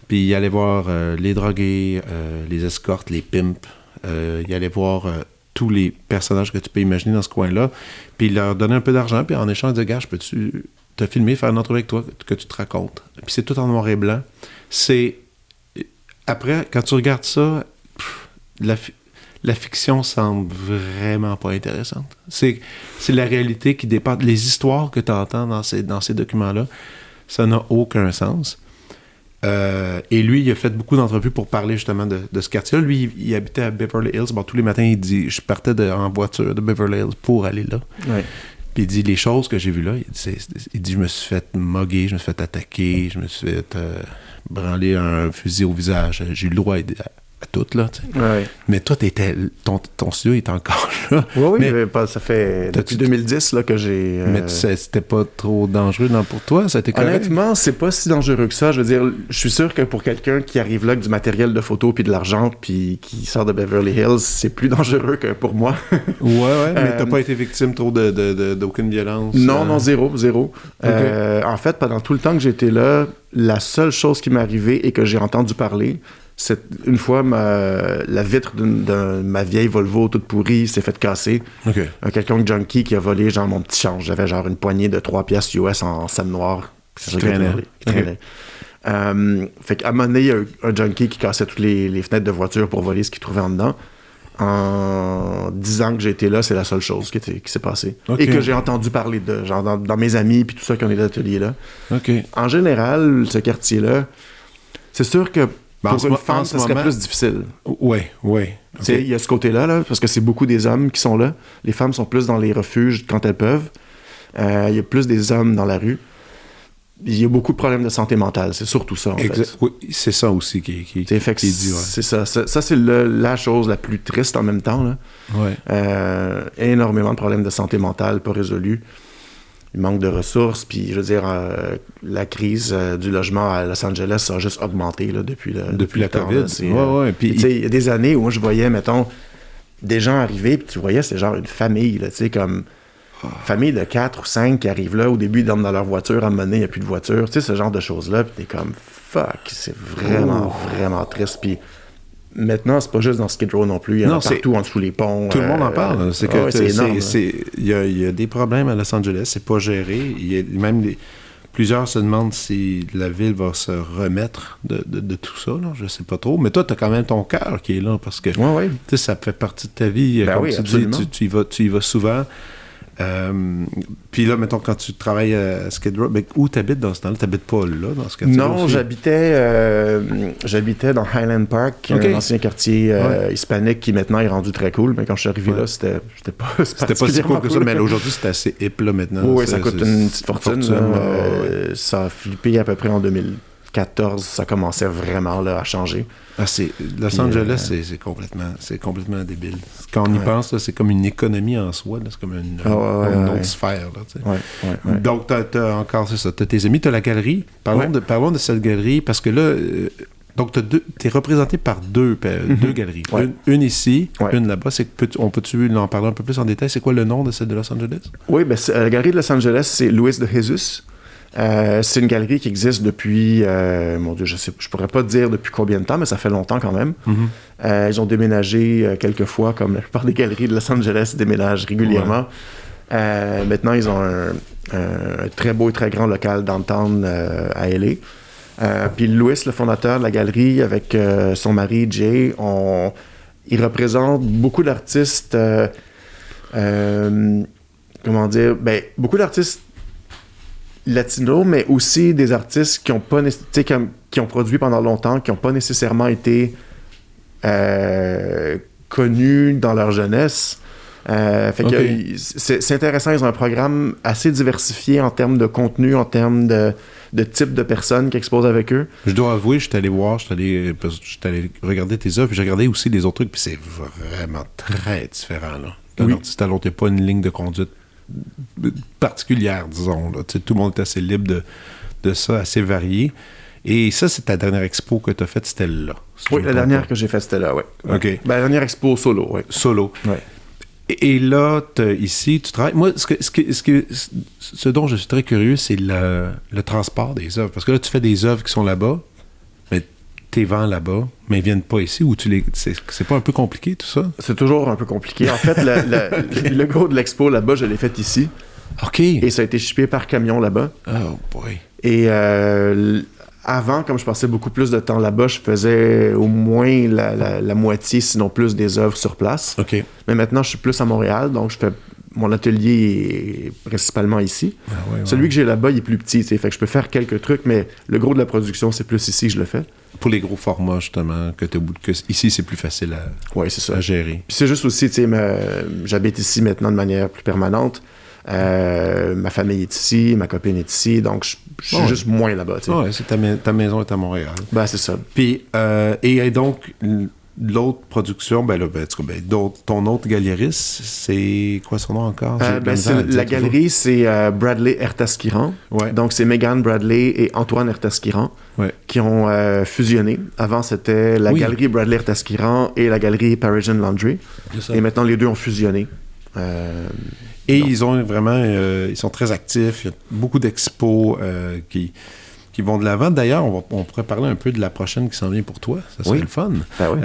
Puis il allait voir les drogués, les escortes, les pimps. Il allait voir tous les personnages que tu peux imaginer dans ce coin-là. Puis il leur donnait un peu d'argent. Puis en échange, il disait, gars, je peux-tu te filmer, faire une entrevue avec toi, que tu te racontes. Puis c'est tout en noir et blanc. Après, quand tu regardes ça, la fiction semble vraiment pas intéressante. C'est la réalité qui dépasse. Les histoires que tu entends dans ces documents-là, ça n'a aucun sens. Et lui, il a fait beaucoup d'entrevues pour parler justement de ce quartier-là. Lui, il habitait à Beverly Hills. Bon, tous les matins, il dit, je partais en voiture de Beverly Hills pour aller là. Ouais. Puis il dit, les choses que j'ai vues là, il dit, je me suis fait moguer, je me suis fait attaquer, je me suis fait branler un fusil au visage. J'ai eu le droit à tout, là. Tu sais. Ouais. Mais toi, ton studio est encore là. Oui, mais, ça fait depuis 2010 là, que j'ai... Mais c'était pas trop dangereux pour toi? Ça a été correct? Honnêtement, c'est pas si dangereux que ça. Je veux dire, je suis sûr que pour quelqu'un qui arrive là avec du matériel de photo puis de l'argent puis qui sort de Beverly Hills, c'est plus dangereux que pour moi. Ouais, mais t'as pas été victime trop d'aucune violence? Non, zéro. Okay. En fait, pendant tout le temps que j'étais là, la seule chose qui m'est arrivée et que j'ai entendu parler, c'est une fois la vitre de ma vieille Volvo toute pourrie s'est fait casser. Okay. Un quelconque junkie qui a volé genre mon petit change. J'avais genre une poignée de 3 piastres US en scène noire. C'est ça qui traînait. Fait qu'à un moment donné, il y a un junkie qui cassait toutes les fenêtres de voiture pour voler ce qu'il trouvait en dedans. En 10 ans que j'ai été là, c'est la seule chose qui s'est passée. Okay. Et que j'ai entendu parler de, genre dans mes amis puis tout ça qui ont été à l'atelier là. Okay. En général, ce quartier-là, c'est sûr que pour une femme, ça serait plus difficile. Oui. Il y a ce côté-là, là, parce que c'est beaucoup des hommes qui sont là. Les femmes sont plus dans les refuges quand elles peuvent. Il y a plus des hommes dans la rue. Il y a beaucoup de problèmes de santé mentale. C'est surtout ça, en fait. Oui, c'est ça aussi qui est dit. Ouais. C'est ça. Ça, c'est la chose la plus triste en même temps. Là. Ouais. Énormément de problèmes de santé mentale pas résolus. Il manque de ressources, puis je veux dire, la crise du logement à Los Angeles a juste augmenté là, depuis la COVID. Puis il y a des années où moi je voyais, mettons, des gens arriver, puis tu voyais, c'est genre une famille, tu sais, comme une famille de 4 ou 5 qui arrivent là, au début ils dorment dans leur voiture, à un moment donné, il n'y a plus de voiture, tu sais, ce genre de choses-là, puis t'es comme, fuck, c'est vraiment, vraiment triste, puis maintenant, c'est pas juste dans Skid Row non plus. Il y en a partout en dessous les ponts. Tout le monde en parle. C'est que c'est énorme. Il y a des problèmes à Los Angeles. C'est pas géré. Plusieurs se demandent si la ville va se remettre de tout ça. Là. Je sais pas trop. Mais toi, tu as quand même ton cœur qui est là parce que ça fait partie de ta vie. Ben comme oui, tu absolument. dis, tu y vas souvent. Puis là, mettons, quand tu travailles à Skid Row, où t'habites dans ce temps-là? T'habites pas là, dans ce quartier? Non, j'habitais dans Highland Park, un ancien quartier hispanique qui maintenant est rendu très cool, mais quand je suis arrivé là, c'était pas si cool que ça, mais aujourd'hui, c'est assez hip, là, maintenant. Oui, ça coûte une petite fortune. Ça a flippé à peu près en 2014, ça commençait vraiment là, à changer. Los Angeles, c'est complètement débile. Quand on y pense, là, c'est comme une économie en soi. Là, c'est comme une autre sphère. Là, tu sais. Donc, t'as encore, c'est ça. T'as tes amis, t'as la galerie. Parlons de cette galerie, parce que là, donc t'es représenté par deux galeries. Ouais. Une ici, une là-bas. Peut-tu en parler un peu plus en détail? C'est quoi le nom de celle de Los Angeles? Oui, la galerie de Los Angeles, c'est Luis de Jesus. C'est une galerie qui existe depuis, mon Dieu, je pourrais pas te dire depuis combien de temps, mais ça fait longtemps quand même. Mm-hmm. Ils ont déménagé quelques fois, comme la plupart des galeries de Los Angeles déménagent régulièrement. Ouais. Maintenant, ils ont un très beau et très grand local downtown à LA. Puis Louis, le fondateur de la galerie, avec son mari Jay, ils représentent beaucoup d'artistes comment dire, ben, beaucoup d'artistes latinos, mais aussi des artistes qui ont pas qui ont produit pendant longtemps, qui n'ont pas nécessairement été connus dans leur jeunesse. Fait que c'est intéressant, ils ont un programme assez diversifié en termes de contenu, en termes de type de personnes qui exposent avec eux. Je dois avouer, je suis allé regarder tes œuvres, puis j'ai regardé aussi les autres trucs, puis c'est vraiment très différent, là. D'un artiste à l'autre, il n'y a pas une ligne de conduite particulière, disons, là. Tout le monde est assez libre de ça, assez varié. Et ça, c'est ta dernière expo que tu as faite, c'était là. Oui, la dernière que j'ai faite, c'était là, oui. OK. Ben, la dernière expo solo, oui. Solo. Oui. Et là, ici, tu travailles. Moi, ce dont je suis très curieux, c'est le transport des œuvres. Parce que là, tu fais des œuvres qui sont là-bas, mais tu les vends là-bas, mais ils viennent pas ici, ou c'est pas un peu compliqué, tout ça? C'est toujours un peu compliqué. En fait, le gros de l'expo là-bas, je l'ai fait ici. OK. Et ça a été shippé par camion là-bas. Oh boy. Et avant, comme je passais beaucoup plus de temps là-bas, je faisais au moins la moitié, sinon plus, des œuvres sur place. OK. Mais maintenant, je suis plus à Montréal, donc mon atelier est principalement ici. Ah, ouais. Celui que j'ai là-bas, il est plus petit, fait que je peux faire quelques trucs, mais le gros de la production, c'est plus ici que je le fais. Pour les gros formats, justement, que ici, c'est plus facile à gérer. Puis c'est juste aussi, j'habite ici maintenant de manière plus permanente. Ma famille est ici, ma copine est ici, donc je suis juste moins là-bas. Oui, c'est ta maison est à Montréal. Ben, c'est ça. Puis, et donc, l'autre production, ton autre galeriste, c'est quoi son nom encore? La galerie, c'est Bradley Ertaskiran. Ouais. Donc, c'est Megan Bradley et Antoine Ertaskiran qui ont fusionné. Avant, c'était la galerie Bradley Ertaskiran et la galerie Parisian Laundry. Et maintenant, les deux ont fusionné. Et ils ont vraiment, ils sont très actifs. Il y a beaucoup d'expos qui vont de l'avant. D'ailleurs, on pourrait parler un peu de la prochaine qui s'en vient pour toi. Ça serait le fun. Ben oui.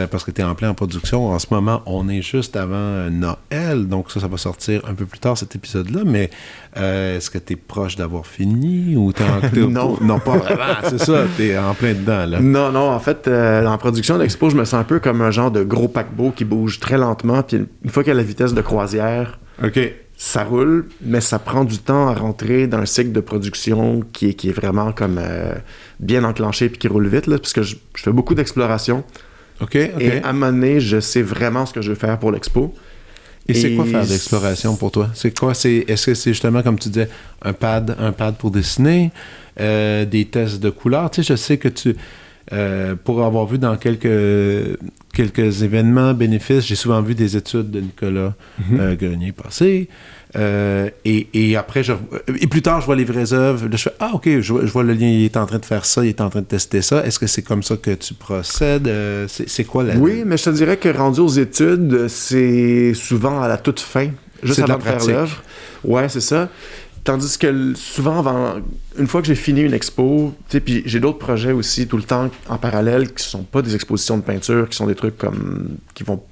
Parce que tu es en plein en production. En ce moment, on est juste avant Noël. Donc ça va sortir un peu plus tard, cet épisode-là. Mais est-ce que tu es proche d'avoir fini ou t'es Non. Non, pas vraiment. C'est ça, tu es en plein dedans, là. Non. En fait, en production d'expo, je me sens un peu comme un genre de gros paquebot qui bouge très lentement. Puis une fois qu'il y a la vitesse de croisière, ça roule, mais ça prend du temps à rentrer dans un cycle de production qui est vraiment comme bien enclenché puis qui roule vite, là, parce que je fais beaucoup d'exploration. Et à un moment donné, je sais vraiment ce que je veux faire pour l'expo. Et c'est quoi faire d'exploration pour toi? C'est quoi? Est-ce que c'est justement, comme tu disais, un pad pour dessiner, des tests de couleurs? Tu sais, je sais que pour avoir vu dans quelques événements bénéfices, j'ai souvent vu des études de Nicolas Grenier passer. Et après, et plus tard, je vois les vraies œuvres. Là, je fais, OK, je vois le lien, il est en train de faire ça, il est en train de tester ça. Est-ce que c'est comme ça que tu procèdes? C'est quoi la... Oui, mais je te dirais que rendu aux études, c'est souvent à la toute fin, juste avant de faire l'œuvre. Ouais, c'est ça. Tandis que souvent, une fois que j'ai fini une expo, puis j'ai d'autres projets aussi tout le temps en parallèle qui sont pas des expositions de peinture, qui sont des trucs qui vont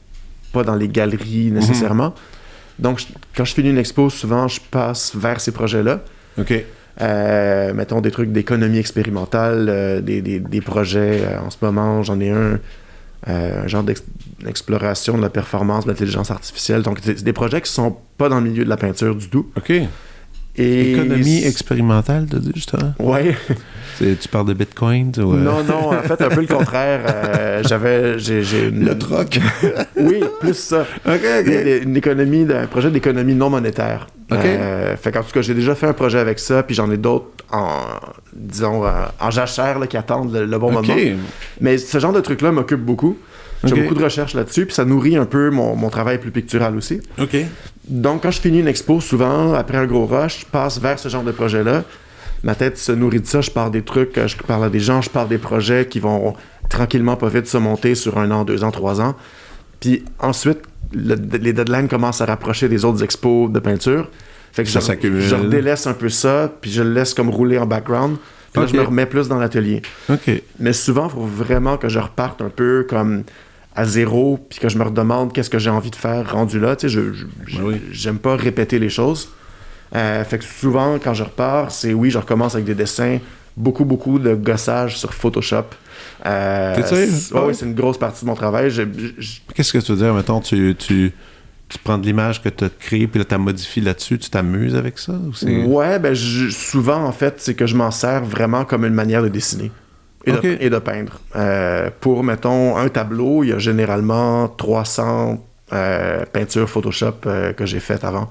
pas dans les galeries nécessairement. Donc, quand je finis une expo, souvent, je passe vers ces projets-là. Mettons des trucs d'économie expérimentale, des projets. En ce moment, j'en ai un genre d'exploration de la performance de l'intelligence artificielle. Donc, c'est des projets qui sont pas dans le milieu de la peinture du tout. Et économie expérimentale, t'as dit, justement? Oui. Tu parles de Bitcoin? Ou Non, en fait, un peu le contraire. Le troc? Oui, plus ça. Un projet d'économie non monétaire. Fait qu'en tout cas, j'ai déjà fait un projet avec ça, puis j'en ai d'autres en jachère là, qui attendent le bon moment. Mais ce genre de truc-là m'occupe beaucoup. J'ai beaucoup de recherches là-dessus, puis ça nourrit un peu mon travail plus pictural aussi. Donc, quand je finis une expo, souvent, après un gros rush, je passe vers ce genre de projet-là. Ma tête se nourrit de ça, je parle des trucs, je parle à des gens, je parle des projets qui vont tranquillement, pas vite, se monter sur 1 an, 2 ans, 3 ans. Puis ensuite, les deadlines commencent à rapprocher des autres expos de peinture. Fait que je redélaisse un peu ça, puis je le laisse comme rouler en background. Puis là, je me remets plus dans l'atelier. Mais souvent, il faut vraiment que je reparte un peu comme à zéro, puis que je me redemande qu'est-ce que j'ai envie de faire rendu là. Tu sais, j'aime pas répéter les choses. Fait que souvent, quand je repars, je recommence avec des dessins, beaucoup de gossage sur Photoshop. T'es sérieux? Oui, c'est une grosse partie de mon travail. Qu'est-ce que tu veux dire? Mettons, tu tu prends de l'image que tu as créée, puis là, tu modifies là-dessus, tu t'amuses avec ça? Ou c'est... Ouais, ben souvent, en fait, c'est que je m'en sers vraiment comme une manière de dessiner et de peindre. Pour, mettons, un tableau, il y a généralement 300 peintures Photoshop que j'ai faites avant.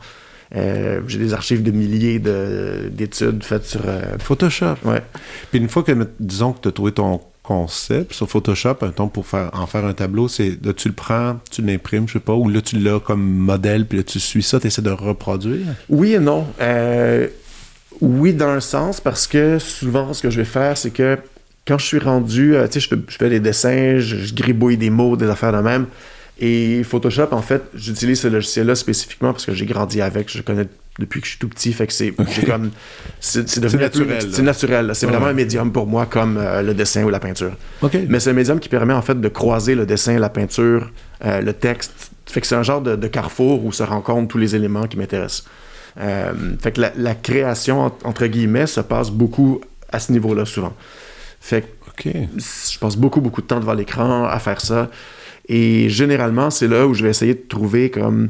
J'ai des archives de milliers d'études faites sur... Photoshop? Ouais. Puis une fois que, disons que tu as trouvé ton concept sur Photoshop, pour en faire un tableau, là, tu le prends, tu l'imprimes, je sais pas, ou là, tu l'as comme modèle, puis là, tu suis ça, tu essaies de reproduire? Oui et non. Oui, dans un sens, parce que souvent, ce que je vais faire, c'est que quand je suis rendu, tu sais, je fais des dessins, je gribouille des mots, des affaires de même. Et Photoshop, en fait, j'utilise ce logiciel-là spécifiquement parce que j'ai grandi avec, je connais depuis que je suis tout petit, fait que c'est devenu naturel. C'est naturel. Là. C'est vraiment un médium pour moi comme le dessin ou la peinture. Okay. Mais c'est un médium qui permet en fait de croiser le dessin, la peinture, le texte. Fait que c'est un genre de carrefour où se rencontrent tous les éléments qui m'intéressent. Fait que la création, entre guillemets, se passe beaucoup à ce niveau-là souvent. Fait que je passe beaucoup de temps devant l'écran à faire ça. Et généralement, c'est là où je vais essayer de trouver comme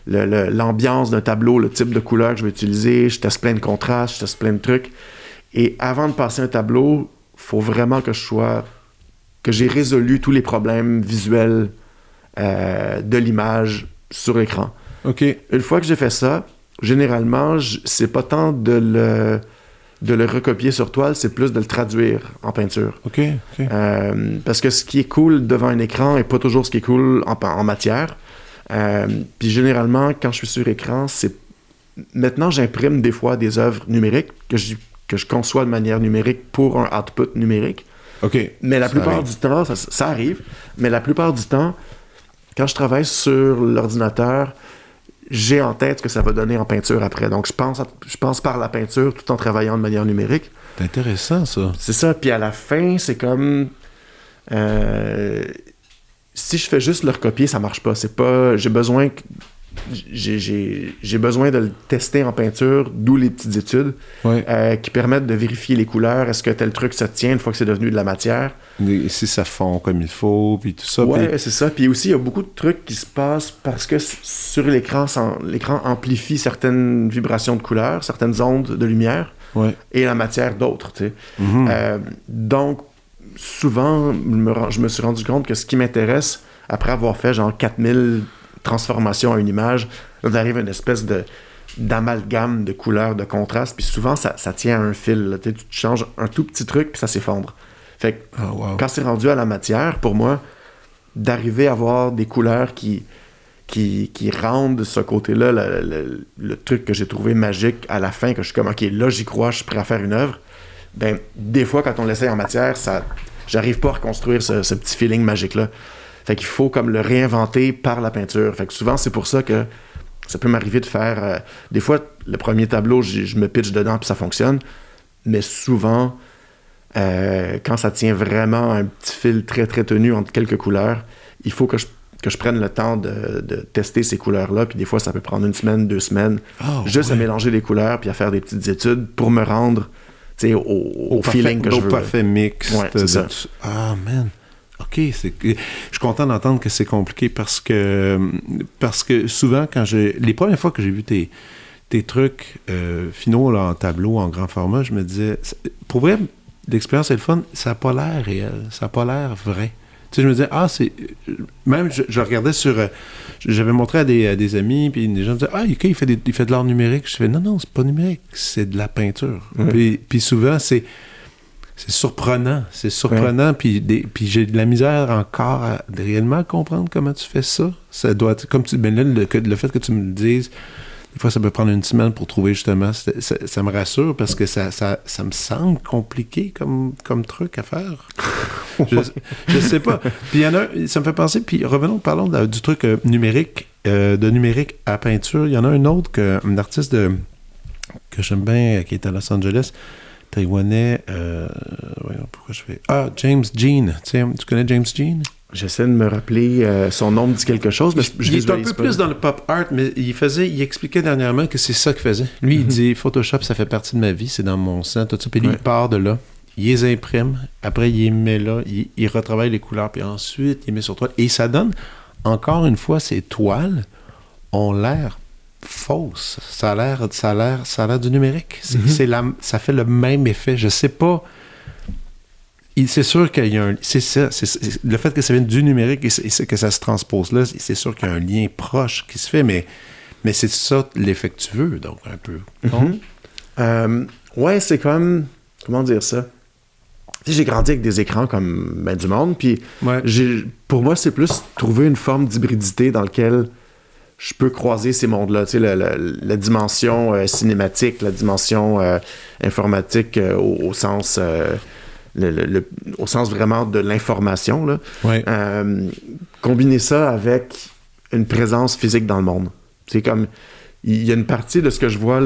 l'ambiance d'un tableau, le type de couleur que je vais utiliser. Je teste plein de contrastes, je teste plein de trucs. Et avant de passer un tableau, il faut vraiment que j'ai résolu tous les problèmes visuels de l'image sur l'écran. Okay. Une fois que j'ai fait ça, généralement, c'est pas tant de le recopier sur toile, c'est plus de le traduire en peinture. Okay. Parce que ce qui est cool devant un écran n'est pas toujours ce qui est cool en matière. Puis généralement, quand je suis sur écran, maintenant, j'imprime des fois des œuvres numériques que je conçois de manière numérique pour un output numérique. Okay. Mais la plupart du temps, ça arrive, mais la plupart du temps, quand je travaille sur l'ordinateur, j'ai en tête ce que ça va donner en peinture après. Donc, je pense par la peinture tout en travaillant de manière numérique. C'est intéressant, ça. C'est ça. Puis à la fin, c'est comme... si je fais juste le recopier, ça marche pas. C'est pas... J'ai besoin de le tester en peinture, d'où les petites études qui permettent de vérifier les couleurs. Est-ce que tel truc se tient une fois que c'est devenu de la matière? Et si ça fond comme il faut, puis tout ça. Ouais, c'est ça. Puis aussi, il y a beaucoup de trucs qui se passent parce que sur l'écran, l'écran amplifie certaines vibrations de couleurs, certaines ondes de lumière, et la matière d'autres, tu sais. Mm-hmm. Donc, souvent, je me suis rendu compte que ce qui m'intéresse, après avoir fait genre 4000 transformations à une image, là, arrive une espèce d'amalgame de couleurs, de contraste, puis souvent, ça tient à un fil. Là, tu changes un tout petit truc, puis ça s'effondre. Fait que quand c'est rendu à la matière, pour moi, d'arriver à avoir des couleurs qui rendent ce côté-là, le truc que j'ai trouvé magique à la fin, que je suis comme, OK, là, j'y crois, je suis prêt à faire une œuvre, ben, des fois, quand on l'essaye en matière, j'arrive pas à reconstruire ce petit feeling magique-là. Fait qu'il faut comme le réinventer par la peinture. Fait que souvent, c'est pour ça que ça peut m'arriver de faire... des fois, le premier tableau, je me pitche dedans puis ça fonctionne. Mais souvent, quand ça tient vraiment un petit fil très, très tenu entre quelques couleurs, il faut que je prenne le temps de tester ces couleurs-là. Puis des fois, ça peut prendre 1 semaine, 2 semaines, à mélanger les couleurs puis à faire des petites études pour me rendre au feeling que je veux. Au parfait mix. Ouais, c'est ça. Ah, man! OK, je suis content d'entendre que c'est compliqué parce que souvent, les premières fois que j'ai vu tes trucs finaux là, en tableau, en grand format, je me disais, pour vrai, l'expérience est le fun, ça n'a pas l'air réel, ça n'a pas l'air vrai. Tu sais, je me disais, c'est... Même, je regardais sur... j'avais montré à des amis, puis des gens me disaient, OK, il fait de l'art numérique. Je fais, non, c'est pas numérique, c'est de la peinture. Puis souvent, c'est surprenant. C'est surprenant, puis j'ai de la misère encore à réellement comprendre comment tu fais ça. Ça doit être, comme tu... Ben là, le fait que tu me le dises, des fois, ça peut prendre 1 semaine pour trouver, justement, ça me rassure, parce que ça me semble compliqué comme truc à faire. Je sais pas. Puis il y en a, ça me fait penser, puis parlons du truc numérique, de numérique à peinture. Il y en a un autre, un artiste que j'aime bien, qui est à Los Angeles, taïwanais, voyons, pourquoi je fais... James Jean. Tu connais James Jean? J'essaie de me rappeler, son nom me dit quelque chose, mais il est un peu plus dans le pop art, mais il expliquait dernièrement que c'est ça qu'il faisait. Lui, il dit, Photoshop, ça fait partie de ma vie, c'est dans mon sang, tout ça. Puis lui, il part de là, il les imprime, après, il les met là, il retravaille les couleurs, puis ensuite, il les met sur toile. Et ça donne, encore une fois, ces toiles ont l'air fausses. Ça a l'air du numérique. Ça fait le même effet. Je sais pas. C'est sûr qu'il y a le fait que ça vienne du numérique et que ça se transpose là, c'est sûr qu'il y a un lien proche qui se fait, mais c'est ça l'effet que tu veux, donc, un peu. Ouais, c'est comme... Comment dire ça? Tu sais, j'ai grandi avec des écrans comme du monde, puis pour moi, c'est plus trouver une forme d'hybridité dans laquelle je peux croiser ces mondes-là. Tu sais, la dimension cinématique, la dimension informatique au sens... au sens vraiment de l'information, là. Ouais. Combiner ça avec une présence physique dans le monde. C'est comme... Il y a une partie de ce que je vois...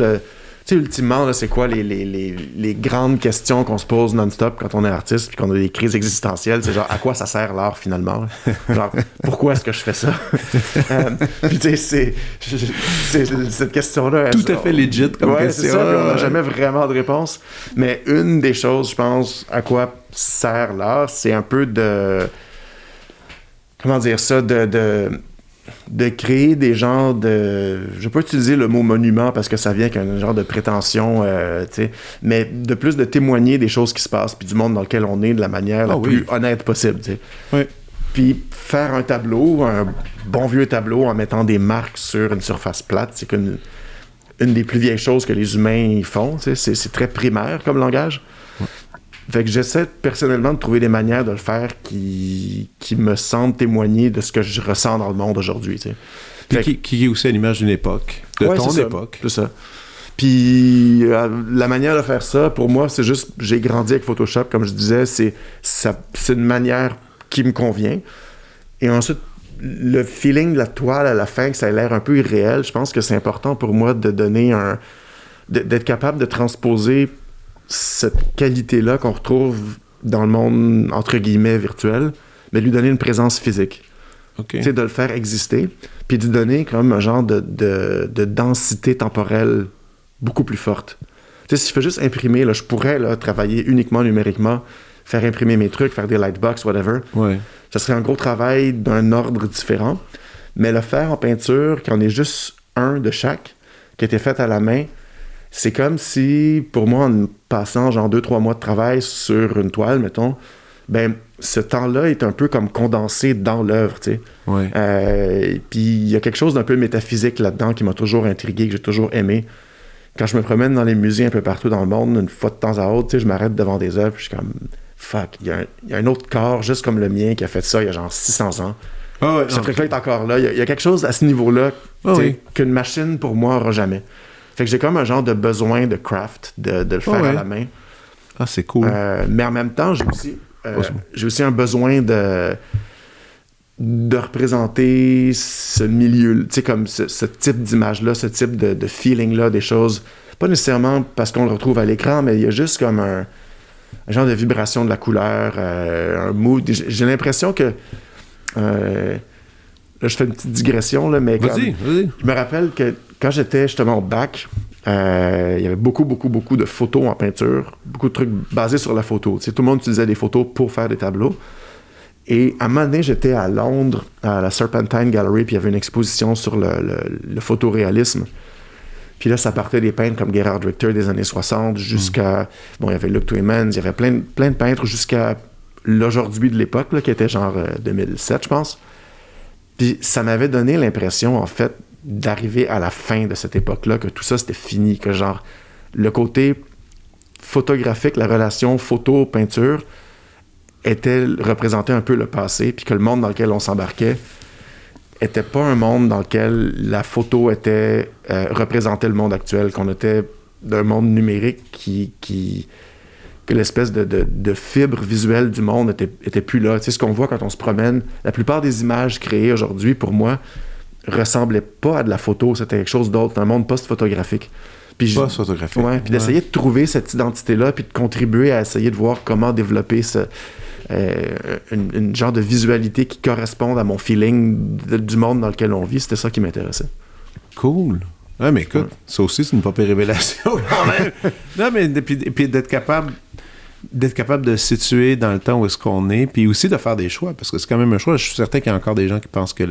Tu sais, ultimement, là, c'est quoi les grandes questions qu'on se pose non-stop quand on est artiste puis qu'on a des crises existentielles? C'est genre, à quoi ça sert l'art, finalement? Genre, pourquoi est-ce que je fais ça? Puis, tu sais, c'est cette question-là... Tout à fait legit comme question. C'est ça, puis on n'a jamais vraiment de réponse. Mais une des choses, je pense, à quoi sert l'art, c'est un peu de... Comment dire ça? De créer des genres de... Je vais pas utiliser le mot monument parce que ça vient avec un genre de prétention, tu sais, mais de plus de témoigner des choses qui se passent puis du monde dans lequel on est de la manière la plus honnête possible, tu sais. Oui. Puis faire un tableau, un bon vieux tableau en mettant des marques sur une surface plate, c'est une des plus vieilles choses que les humains font, tu sais, c'est très primaire comme langage. Ouais. Fait que j'essaie personnellement de trouver des manières de le faire qui me semblent témoigner de ce que je ressens dans le monde aujourd'hui. Tu sais. Qui est aussi à l'image d'une époque, de ton époque. C'est ça. Puis la manière de faire ça, pour moi, c'est juste, j'ai grandi avec Photoshop, comme je disais, c'est une manière qui me convient. Et ensuite, le feeling de la toile à la fin, que ça a l'air un peu irréel, je pense que c'est important pour moi de donner d'être capable de transposer cette qualité-là qu'on retrouve dans le monde, entre guillemets, virtuel, mais lui donner une présence physique. Okay. Tu sais, de le faire exister, puis de lui donner comme un genre de densité temporelle beaucoup plus forte. Tu sais, si je fais juste imprimer, là, je pourrais là, travailler uniquement numériquement, faire imprimer mes trucs, faire des lightbox, whatever. Ouais. Ça serait un gros travail d'un ordre différent, mais le faire en peinture, qu'il y en ait juste un de chaque, qui a été fait à la main, c'est comme si, pour moi, en passant genre 2-3 mois de travail sur une toile, mettons, ben ce temps-là est un peu comme condensé dans l'œuvre, tu sais. Ouais. Puis il y a quelque chose d'un peu métaphysique là-dedans qui m'a toujours intrigué, que j'ai toujours aimé. Quand je me promène dans les musées un peu partout dans le monde, une fois de temps à autre, tu sais, je m'arrête devant des œuvres, puis je suis comme, fuck, il y a un autre corps, juste comme le mien, qui a fait ça il y a genre 600 ans. Oh, ouais, ce truc-là est encore là. Il y a quelque chose à ce niveau-là qu'une machine, pour moi, n'aura jamais. Fait que j'ai comme un genre de besoin de craft, de le faire à la main. Ah, c'est cool. Mais en même temps, j'ai aussi un besoin de représenter ce milieu, tu sais, comme ce type d'image-là, ce type de feeling-là, des choses. Pas nécessairement parce qu'on le retrouve à l'écran, mais il y a juste comme un genre de vibration de la couleur, un mood. J'ai l'impression que... là, je fais une petite digression, là, mais vas-y. Je me rappelle que quand j'étais justement au bac, il y avait beaucoup de photos en peinture, beaucoup de trucs basés sur la photo. Tu sais, tout le monde utilisait des photos pour faire des tableaux. Et à un moment donné, j'étais à Londres, à la Serpentine Gallery, puis il y avait une exposition sur le photoréalisme. Puis là, ça partait des peintres comme Gerhard Richter des années 60 jusqu'à... Bon, il y avait Luc Tuymans, il y avait plein de peintres jusqu'à l'aujourd'hui de l'époque, là, qui était genre 2007, je pense. Puis ça m'avait donné l'impression, en fait, d'arriver à la fin de cette époque-là, que tout ça, c'était fini, que genre, le côté photographique, la relation photo-peinture représentait un peu le passé, puis que le monde dans lequel on s'embarquait était pas un monde dans lequel la photo représentait le monde actuel, qu'on était d'un monde numérique que l'espèce de fibre visuelle du monde était plus là. Tu sais, ce qu'on voit quand on se promène, la plupart des images créées aujourd'hui, pour moi, ressemblaient pas à de la photo, c'était quelque chose d'autre, un monde post-photographique. Post-photographique. Ouais, puis d'essayer de trouver cette identité-là, puis de contribuer à essayer de voir comment développer une genre de visualité qui corresponde à mon feeling du monde dans lequel on vit, c'était ça qui m'intéressait. Cool. Ah, mais écoute, ça aussi, c'est une pas pire révélation quand même. Non, mais puis d'être capable d'être capable de se situer dans le temps où est-ce qu'on est, puis aussi de faire des choix, parce que c'est quand même un choix. Je suis certain qu'il y a encore des gens qui pensent que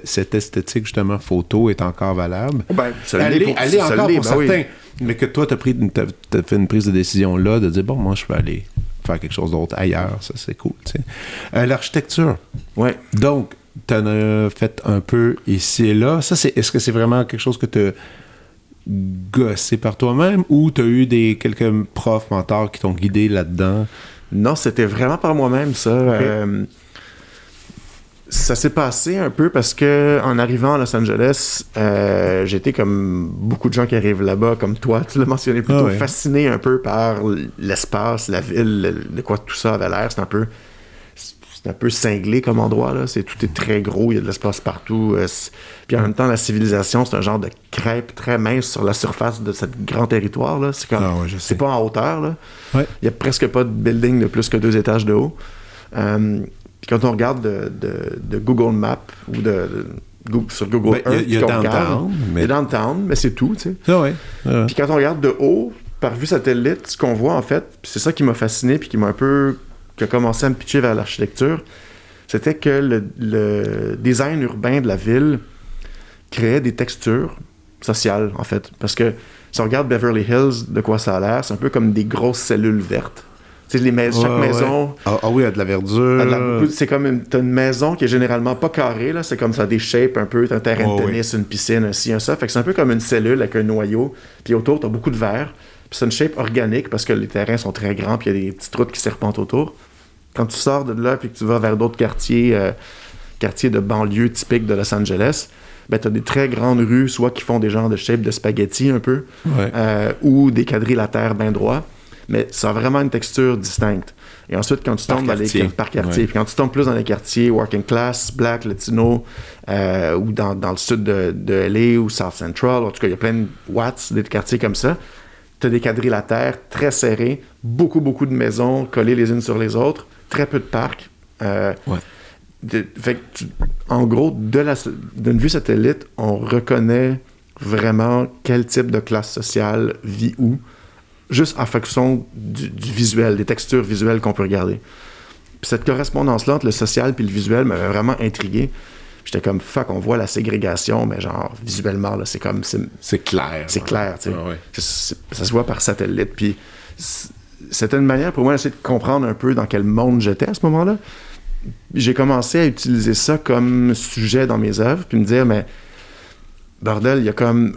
cette esthétique, justement, photo est encore valable. Ben, Elle est encore pour certains, mais que toi, t'as fait une prise de décision là, de dire, bon, moi, je peux aller faire quelque chose d'autre ailleurs, ça, c'est cool, tu sais. L'architecture. Ouais. Donc, t'en as fait un peu ici et là. Ça, est-ce que c'est vraiment quelque chose que t'as gossé par toi-même ou t'as eu quelques profs, mentors qui t'ont guidé là-dedans? Non, c'était vraiment par moi-même, ça. Okay. Ça s'est passé un peu parce que en arrivant à Los Angeles, j'étais comme beaucoup de gens qui arrivent là-bas, comme toi, tu l'as mentionné plus tôt, fasciné un peu par l'espace, la ville, de quoi tout ça avait l'air. C'est un peu cinglé comme endroit, là. Tout est très gros, il y a de l'espace partout. Puis en même temps, la civilisation, c'est un genre de crêpe très mince sur la surface de ce grand territoire, là. C'est comme, c'est pas en hauteur, là. Ouais. Il y a presque pas de building de plus que 2 étages de haut. Puis quand on regarde de Google Maps ou sur Google Earth, il y a Downtown, il y a Downtown, mais c'est tout, tu sais. Ah ouais. Puis quand on regarde de haut, par vue satellite, ce qu'on voit en fait, puis c'est ça qui m'a fasciné puis qui a commencé à me pitcher vers l'architecture, c'était que le design urbain de la ville créait des textures sociales, en fait. Parce que si on regarde Beverly Hills, de quoi ça a l'air, c'est un peu comme des grosses cellules vertes. Tu sais, chaque maison... Ah oui, il y a de la verdure. C'est comme t'as une maison qui est généralement pas carrée, là. C'est comme ça, des shapes un peu. T'as un terrain de tennis, une piscine, un ci, un ça. Fait que c'est un peu comme une cellule avec un noyau. Puis autour, t'as beaucoup de verre. Puis c'est une shape organique parce que les terrains sont très grands. Puis il y a des petites routes qui serpentent autour. Quand tu sors de là puis que tu vas vers d'autres quartiers de banlieue typiques de Los Angeles, ben t'as des très grandes rues, soit qui font des genres de shape de spaghetti un peu, ou des quadrilatères bien droits. Mais ça a vraiment une texture distincte. Et ensuite, quand tu tombes par quartier, puis quand tu tombes plus dans les quartiers working class, black, latino, ou dans le sud de LA ou South Central, en tout cas, il y a plein de watts, des quartiers comme ça, tu as des quadrilatères très serrés, beaucoup de maisons collées les unes sur les autres, très peu de parcs. Fait que en gros, d'une vue satellite, on reconnaît vraiment quel type de classe sociale vit où, juste en fonction du visuel, des textures visuelles qu'on peut regarder. Puis cette correspondance-là entre le social et le visuel m'avait vraiment intrigué. J'étais comme, fuck, on voit la ségrégation, mais genre, visuellement, là, c'est comme... C'est clair. C'est clair, tu sais. Ça se voit par satellite. Puis c'était une manière pour moi d'essayer de comprendre un peu dans quel monde j'étais à ce moment-là. J'ai commencé à utiliser ça comme sujet dans mes œuvres, puis me dire, mais bordel, il y a comme...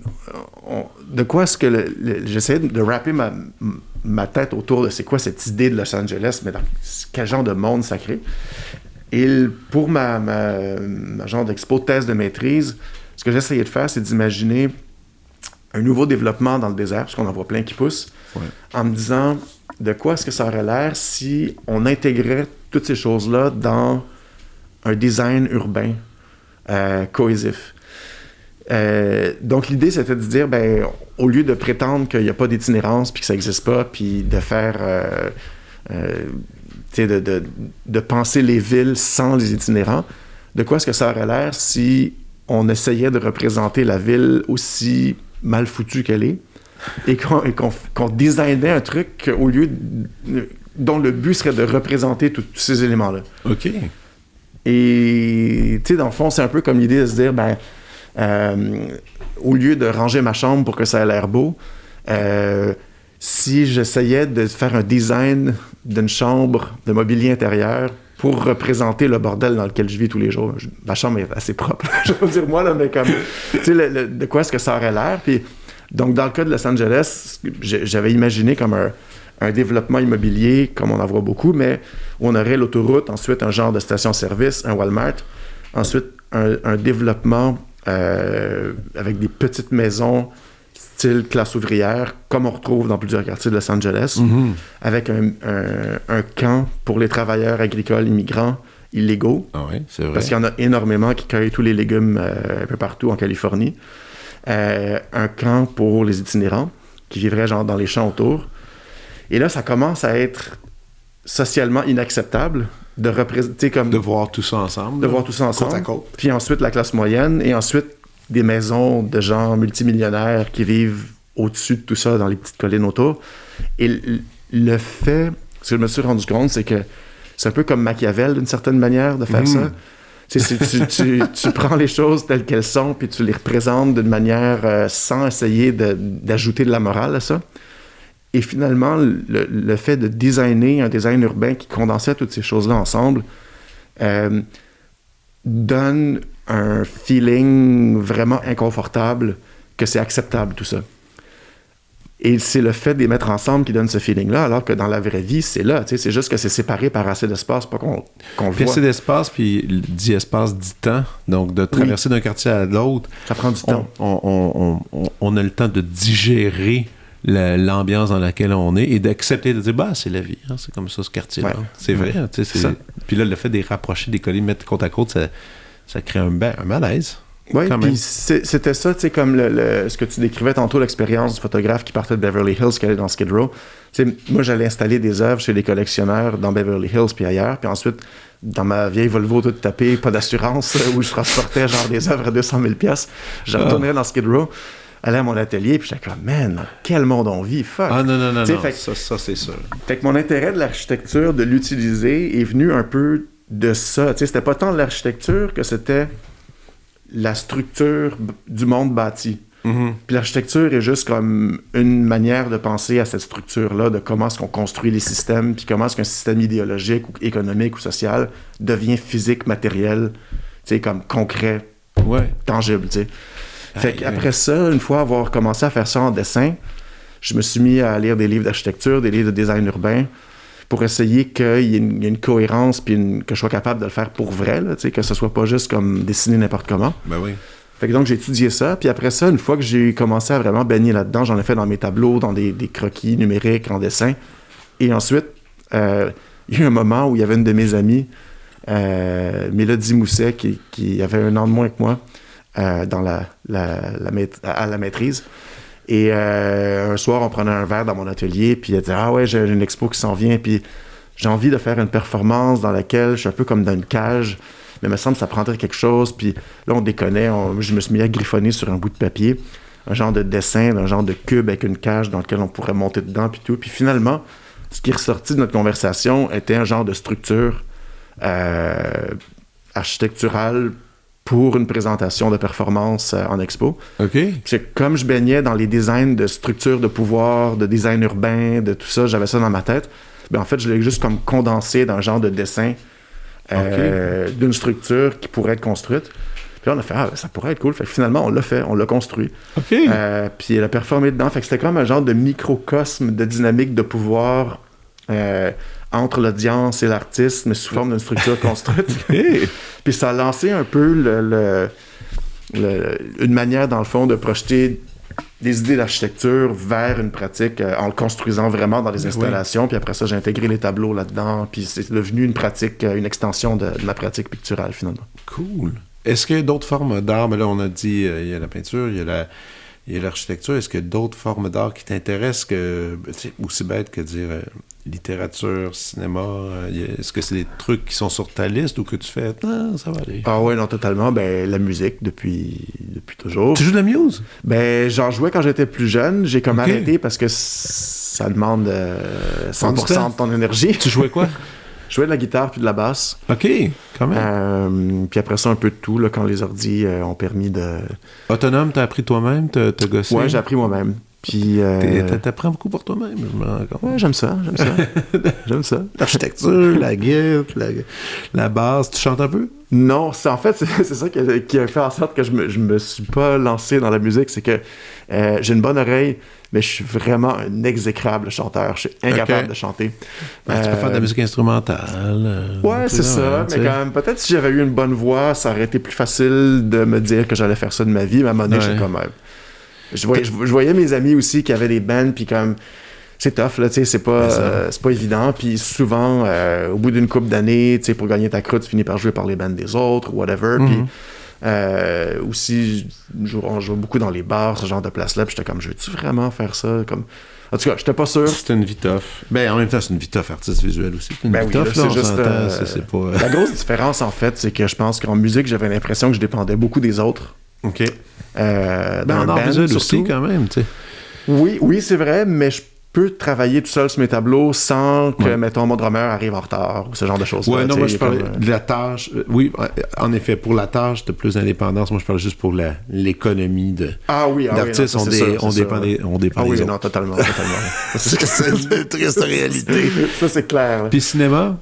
de quoi est-ce que... J'essayais de wrapper ma tête autour de c'est quoi cette idée de Los Angeles, mais dans quel genre de monde ça crée. Et pour ma genre d'expo thèse de maîtrise, ce que j'essayais de faire, c'est d'imaginer un nouveau développement dans le désert, parce qu'on en voit plein qui poussent, en me disant de quoi est-ce que ça aurait l'air si on intégrait toutes ces choses-là dans un design urbain cohésif. Donc l'idée, c'était de dire, ben, au lieu de prétendre qu'il n'y a pas d'itinérance puis que ça n'existe pas, puis de faire... de penser les villes sans les itinérants, de quoi est-ce que ça aurait l'air si on essayait de représenter la ville aussi mal foutue qu'elle est et qu'on designait un truc au lieu dont le but serait de représenter tous ces éléments-là. OK. Et, tu sais, dans le fond, c'est un peu comme l'idée de se dire, ben, au lieu de ranger ma chambre pour que ça ait l'air beau, si j'essayais de faire un design d'une chambre de mobilier intérieur pour représenter le bordel dans lequel je vis tous les jours. Ma chambre est assez propre, je veux dire moi, là, mais comme, tu sais, de quoi est-ce que ça aurait l'air? Puis, donc, dans le cas de Los Angeles, j'avais imaginé comme un développement immobilier, comme on en voit beaucoup, mais où on aurait l'autoroute, ensuite un genre de station-service, un Walmart, ensuite un développement avec des petites maisons style classe ouvrière, comme on retrouve dans plusieurs quartiers de Los Angeles, avec un camp pour les travailleurs agricoles immigrants illégaux. Ah oui, c'est vrai. Parce qu'il y en a énormément qui cueillent tous les légumes un peu partout en Californie. Un camp pour les itinérants, qui vivraient genre dans les champs autour. Et là, ça commence à être socialement inacceptable de représenter comme... De voir tout ça ensemble. De voir tout ça ensemble. Côte à côte. Puis ensuite, la classe moyenne, et ensuite des maisons de gens multimillionnaires qui vivent au-dessus de tout ça, dans les petites collines autour. Et le fait, ce que je me suis rendu compte, c'est que c'est un peu comme Machiavel, d'une certaine manière, de faire ça. Tu sais, tu prends les choses telles qu'elles sont, puis tu les représentes d'une manière sans essayer d'ajouter de la morale à ça. Et finalement, le fait de designer un design urbain qui condensait toutes ces choses-là ensemble donne un feeling vraiment inconfortable que c'est acceptable, tout ça. Et c'est le fait de les mettre ensemble qui donne ce feeling-là, alors que dans la vraie vie, c'est là. C'est juste que c'est séparé par assez d'espace, pas qu'on le voit. Assez d'espace, puis dit espace, dit temps. Donc, de traverser d'un quartier à l'autre... Ça prend du temps. On a le temps de digérer l'ambiance dans laquelle on est et d'accepter de dire, c'est la vie. Hein, c'est comme ça, ce quartier-là. Ouais. C'est vrai. Hein, c'est ça. Puis là, le fait de les rapprocher, des coller, mettre côte à côte, ça crée un malaise. Oui, puis c'était ça, tu sais, comme ce que tu décrivais tantôt, l'expérience du photographe qui partait de Beverly Hills, qui allait dans Skid Row. Tu sais, moi, j'allais installer des œuvres chez les collectionneurs dans Beverly Hills puis ailleurs, puis ensuite, dans ma vieille Volvo toute tapée, pas d'assurance, où je transportais genre des œuvres à 200 000 $, je retournerais dans Skid Row, allais à mon atelier, puis j'étais comme, man, dans quel monde on vit, fuck! Ah non, ça c'est sûr. Fait que mon intérêt de l'architecture, de l'utiliser, est venu un peu de ça. Tu sais, c'était pas tant de l'architecture que c'était la structure du monde bâti. Mm-hmm. Puis l'architecture est juste comme une manière de penser à cette structure-là, de comment est-ce qu'on construit les systèmes, puis comment est-ce qu'un système idéologique ou économique ou social devient physique, matériel, tu sais, comme concret, tangible, tu sais. Fait qu'après ça, une fois avoir commencé à faire ça en dessin, je me suis mis à lire des livres d'architecture, des livres de design urbain, pour essayer qu'il y ait une cohérence, puis que je sois capable de le faire pour vrai, là, que ce soit pas juste comme dessiner n'importe comment. Ben oui. Fait que donc, j'ai étudié ça, puis après ça, une fois que j'ai commencé à vraiment baigner là-dedans, j'en ai fait dans mes tableaux, dans des croquis numériques, en dessin. Et ensuite, il y a eu un moment où il y avait une de mes amies, Mélodie Mousset, qui avait un an de moins que moi, dans à la maîtrise. Et un soir, on prenait un verre dans mon atelier, puis elle disait « Ah ouais, j'ai une expo qui s'en vient, puis j'ai envie de faire une performance dans laquelle je suis un peu comme dans une cage, mais il me semble que ça prendrait quelque chose. » Puis là, on déconnait, je me suis mis à griffonner sur un bout de papier, un genre de dessin, un genre de cube avec une cage dans lequel on pourrait monter dedans, puis tout. Puis finalement, ce qui est ressorti de notre conversation était un genre de structure architecturale pour une présentation de performance en expo. OK. C'est comme je baignais dans les designs de structures de pouvoir, de design urbain, de tout ça, j'avais ça dans ma tête. Ben en fait, je l'ai juste comme condensé dans un genre de dessin d'une structure qui pourrait être construite. Puis là, on a fait, ça pourrait être cool. Fait que finalement, on l'a fait, on l'a construit. OK. Puis elle a performé dedans. Fait que c'était comme un genre de microcosme de dynamique de pouvoir entre l'audience et l'artiste, mais sous forme d'une structure construite. Puis ça a lancé un peu une manière, dans le fond, de projeter des idées d'architecture vers une pratique en le construisant vraiment dans les installations. Puis après ça, j'ai intégré les tableaux là-dedans. Puis c'est devenu une pratique, une extension de ma pratique picturale, finalement. Cool. Est-ce qu'il y a d'autres formes d'art? Mais là, on a dit, il y a la peinture, il y a l'architecture. Est-ce qu'il y a d'autres formes d'art qui t'intéressent c'est aussi bête que dire littérature, cinéma? Est-ce que c'est des trucs qui sont sur ta liste ou que tu fais « ça va aller ». Ah ouais, non, totalement. Ben, la musique, depuis toujours. Tu joues de la muse? Ben, j'en jouais quand j'étais plus jeune. J'ai comme arrêté parce que ça demande 100% de ton énergie. Tu jouais quoi? Je jouais de la guitare puis de la basse. OK, quand même. Puis après ça, un peu de tout, là, quand les ordis ont permis de... Autonome, t'as appris toi-même? T'as gossé? Ouais, j'ai appris moi-même. Puis... T'apprends beaucoup pour toi-même, je me rends compte. Ouais, j'aime ça. J'aime ça. L'architecture, la guitare, la basse. Tu chantes un peu? Non, c'est ça qui a fait en sorte que je me suis pas lancé dans la musique. C'est que j'ai une bonne oreille, mais je suis vraiment un exécrable chanteur. Je suis incapable de chanter. Tu peux faire de la musique instrumentale. Ouais, c'est ça. Mais quand même, peut-être si j'avais eu une bonne voix, ça aurait été plus facile de me dire que j'allais faire ça de ma vie. Mais à un moment donné, j'étais comme... Je voyais mes amis aussi qui avaient des bands, puis comme... C'est tough, là, tu sais, c'est pas évident. Puis souvent, au bout d'une couple d'années, tu sais, pour gagner ta croûte, tu finis par jouer par les bands des autres, ou whatever. Puis aussi, on jouait beaucoup dans les bars, ce genre de place-là. Puis j'étais comme, je veux-tu vraiment faire ça? Comme... En tout cas, j'étais pas sûr. C'était une vie tough. Ben, en même temps, c'est une vie tough artiste visuel aussi. C'est une vie tough, là, c'est juste... c'est pas... La grosse différence, en fait, c'est que je pense qu'en musique, j'avais l'impression que je dépendais beaucoup des autres. OK. Dans en art visuel aussi, quand même, tu sais. Oui, c'est vrai, mais je peux travailler tout seul sur mes tableaux sans que, mettons, mon drummer arrive en retard ou ce genre de choses. Ouais, non, moi, je parlais de la tâche. Oui, en effet, pour la tâche, t'as plus d'indépendance. Moi, je parlais juste pour l'économie d'artistes. On dépend des autres. Non, totalement. C'est une triste réalité. Ça, c'est clair. Puis cinéma?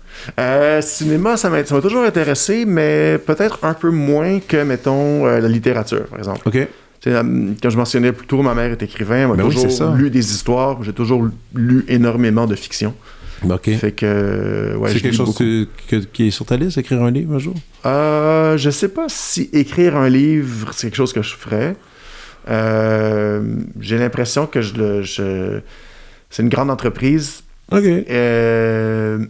Cinéma, ça m'a toujours intéressé, mais peut-être un peu moins que, mettons, la littérature, par exemple. OK. Quand je mentionnais plus tôt, ma mère est écrivain, elle m'a toujours lu des histoires, j'ai toujours lu énormément de fiction. OK. Fait que, c'est quelque chose qui est sur ta liste, écrire un livre un jour? Je sais pas si écrire un livre, c'est quelque chose que je ferais. J'ai l'impression que c'est une grande entreprise. OK.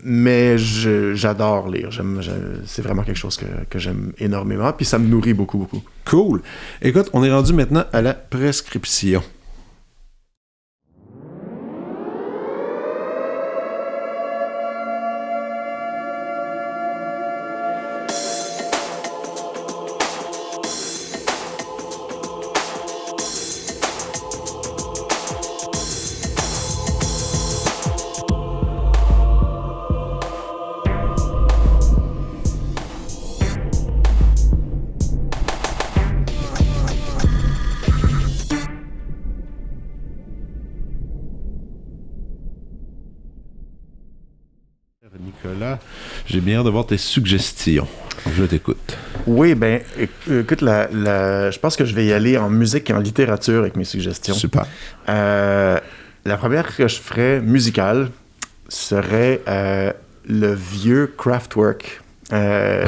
Mais j'adore lire. C'est vraiment quelque chose que j'aime énormément. Puis ça me nourrit beaucoup, beaucoup. Cool. Écoute, on est rendu maintenant à la prescription. Nicolas, j'ai bien hâte de voir tes suggestions. Je t'écoute. Oui, ben, écoute, je pense que je vais y aller en musique et en littérature avec mes suggestions. Super. La première que je ferais musicale serait le vieux Kraftwerk. La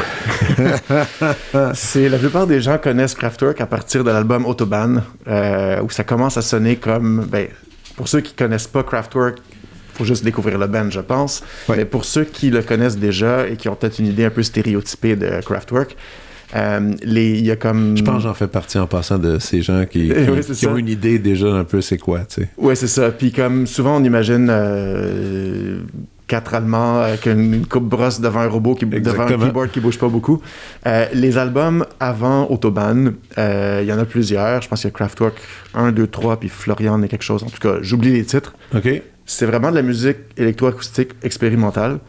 plupart des gens connaissent Kraftwerk à partir de l'album Autobahn, où ça commence à sonner comme... Ben, pour ceux qui connaissent pas Kraftwerk, faut juste découvrir le band, je pense. Ouais. Mais pour ceux qui le connaissent déjà et qui ont peut-être une idée un peu stéréotypée de Kraftwerk, il y a comme... Je pense que j'en fais partie en passant de ces gens qui ont une idée déjà un peu c'est quoi, tu sais. Oui, c'est ça. Puis comme souvent, on imagine 4 Allemands avec une coupe-brosse devant un robot, devant un keyboard qui bouge pas beaucoup. Les albums avant Autobahn, il y en a plusieurs. Je pense qu'il y a Kraftwerk 1, 2, 3, puis Florian et quelque chose. En tout cas, j'oublie les titres. OK. C'est vraiment de la musique électroacoustique expérimentale